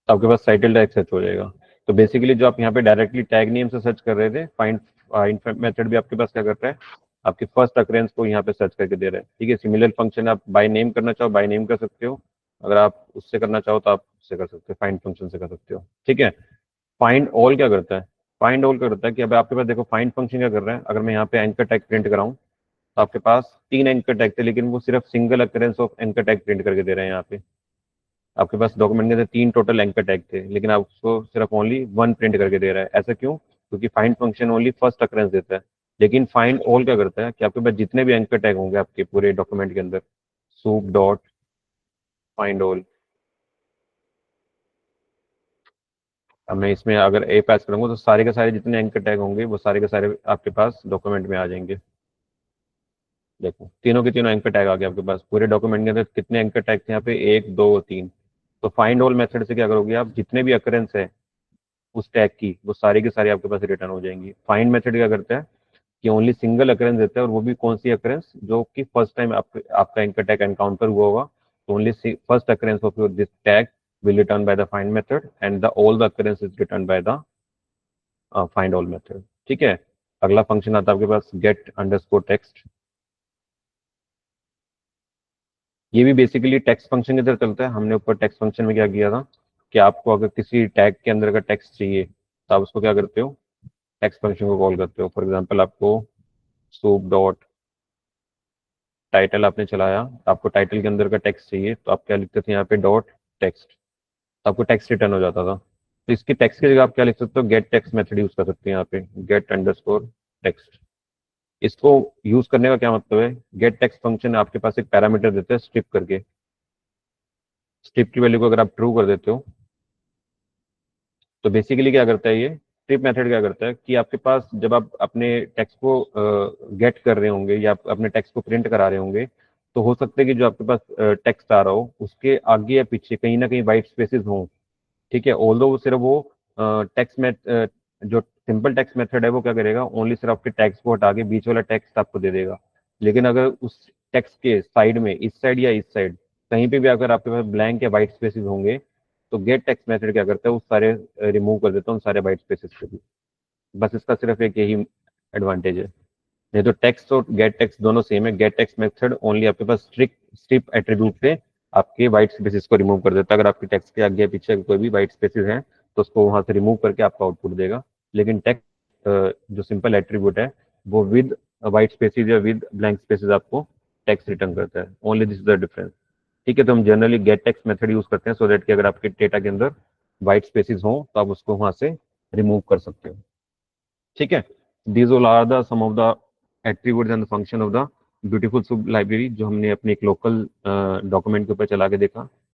A: तो आपके पास टाइटल टैग सर्च हो जाएगा। तो बेसिकली जो आप यहाँ पे डायरेक्टली टैग नेम से सर्च कर रहे थे, फाइंड फाइंड मेथड भी आपके पास क्या करता है, आपके फर्स्ट अकरेंस को यहाँ पे सर्च करके दे रहा है। ठीक है, सिमिलर फंक्शन आप बाय नेम करना चाहो बाय नेम कर सकते हो, अगर आप उससे करना चाहो तो आप उससे कर सकते हो, फाइंड फंक्शन से कर सकते हो। ठीक है, फाइंड ऑल क्या करता है, फाइंड ऑल क्या करता है कि अब आपके पास देखो फाइंड फंक्शन क्या कर रहा है, अगर मैं यहाँ पे एंकर टैग प्रिंट कराऊं तो आपके पास 3 एंकर टैग थे, लेकिन वो सिर्फ single occurrence of anchor tag print करके दे रहे हैं यहाँ पे। आपके पास डॉक्यूमेंट के अंदर 3 टोटल एंकर टैग थे, लेकिन आप उसको सिर्फ ओनली 1 प्रिंट करके दे रहा है। ऐसा क्यों? क्योंकि find function only first occurrence देता है, लेकिन फाइंड ऑल क्या करता है कि आपके पास जितने भी एंकर टैग होंगे आपके पूरे डॉक्यूमेंट के अंदर, सूप डॉट फाइंड ऑल। अब मैं इसमें अगर ए पैच करूंगा तो सारे के सारे जितने एंकर टैग होंगे वो सारे के सारे आपके पास डॉक्यूमेंट में आ जाएंगे। देखो तीनों के तीनों एंकर टैग आ गए आपके पास पूरे डॉक्यूमेंट के अंदर। कितने एंकर टैग थे यहाँ पे, 1 2 3। तो फाइंड ऑल मेथड से क्या करोगे आप, जितने भी अकरेंस है उस टैग की वो सारी की सारी आपके पास रिटर्न हो जाएंगी। फाइंड मेथड क्या करता है कि ओनली सिंगल अकरेंस देता है, और वो भी कौन सी अकरेंस, जो कि फर्स्ट टाइम आपका एंकर टैग एनकाउंटर हुआ होगा। तो only first occurrence of your this tag will return by the find method and the all the occurrence is returned by the find all method। ठीक है, अगला function आता है आपके पास get underscore text। ये भी बेसिकली टेक्स्ट फंक्शन की तरह चलता है। हमने ऊपर टेक्स्ट फंक्शन में क्या किया था कि आपको अगर किसी टैग के अंदर का टेक्स्ट चाहिए तो आप उसको क्या करते हो, टेक्स्ट फंक्शन को कॉल करते हो। फॉर एग्जाम्पल आपको सूप डॉट टाइटल आपने चलाया, आपको टाइटल के अंदर का टेक्स्ट चाहिए, तो आप क्या लिखते थे यहाँ पे डॉट टेक्स्ट, आपको टेक्स्ट रिटर्न हो जाता था। तो इसकी टेक्स्ट की जगह आप क्या लिख सकते हो, गेट टेक्स्ट मेथड यूज कर सकते हैं यहाँ पे, गेट अंडरस्कोर टेक्स्ट। इसको यूज करने का क्या मतलब है, गेट टेक्स्ट फंक्शन आपके पास एक पैरामीटर देता है स्ट्रिप करके। स्ट्रिप की वैल्यू को अगर आप ट्रू कर देते हो तो बेसिकली क्या करता है ये स्ट्रिप मेथड, क्या करता है कि आपके पास जब आप अपने टेक्स्ट को गेट कर रहे होंगे या आप अपने टेक्स्ट को प्रिंट करा रहे होंगे, तो हो सकता है कि जो आपके पास टेक्स्ट आ रहा हो उसके आगे या पीछे कहीं ना कहीं वाइट स्पेसेस हों। ठीक है, ऑल्दो वो सिर्फ वो टेक्स्ट में जो सिंपल टेक्स्ट मेथड है वो क्या करेगा, ओनली सिर्फ आपके टेक्स्ट को हटा के बीच वाला टेक्स्ट आपको दे देगा। लेकिन अगर उस टेक्स्ट के साइड में इस साइड या इस साइड कहीं पे भी अगर आपके पास ब्लैंक या वाइट स्पेसेस होंगे, तो गेट टेक्स्ट मेथड क्या करता है, वो सारे रिमूव कर देता है उन सारे वाइट स्पेसेस को भी। बस इसका सिर्फ एक यही एडवांटेज है। नहीं तो टेक्स्ट और गेट टेक्स्ट दोनों सेम है। गेट टेक्स्ट मेथड ओनली आपके पास स्ट्रिक्ट स्ट्रिप एट्रीब्यूट से आपके वाइट स्पेसेस को रिमूव कर देता है। अगर आपके टेक्स्ट के आगे पीछे कोई भी वाइट स्पेसेस हैं तो उसको वहां से रिमूव करके आपका आउटपुट देगा। लेकिन टेक्स्ट जो सिंपल एट्रीब्यूट है वो विद वाइट स्पेसेस या विद ब्लैंक स्पेसेस आपको टेक्स्ट रिटर्न करता है। Only this is the difference. ठीक है, तो हम generally gate text method use करते हैं सो दैट कि अगर आपके डेटा के अंदर वाइट स्पेसेस हों तो आप उसको वहां से रिमूव कर सकते हो। ठीक है, these all are the some of the attributes and the function of the Beautiful soup library, जो हमने अपने एक लोकल डॉक्यूमेंट के ऊपर चला के देखा।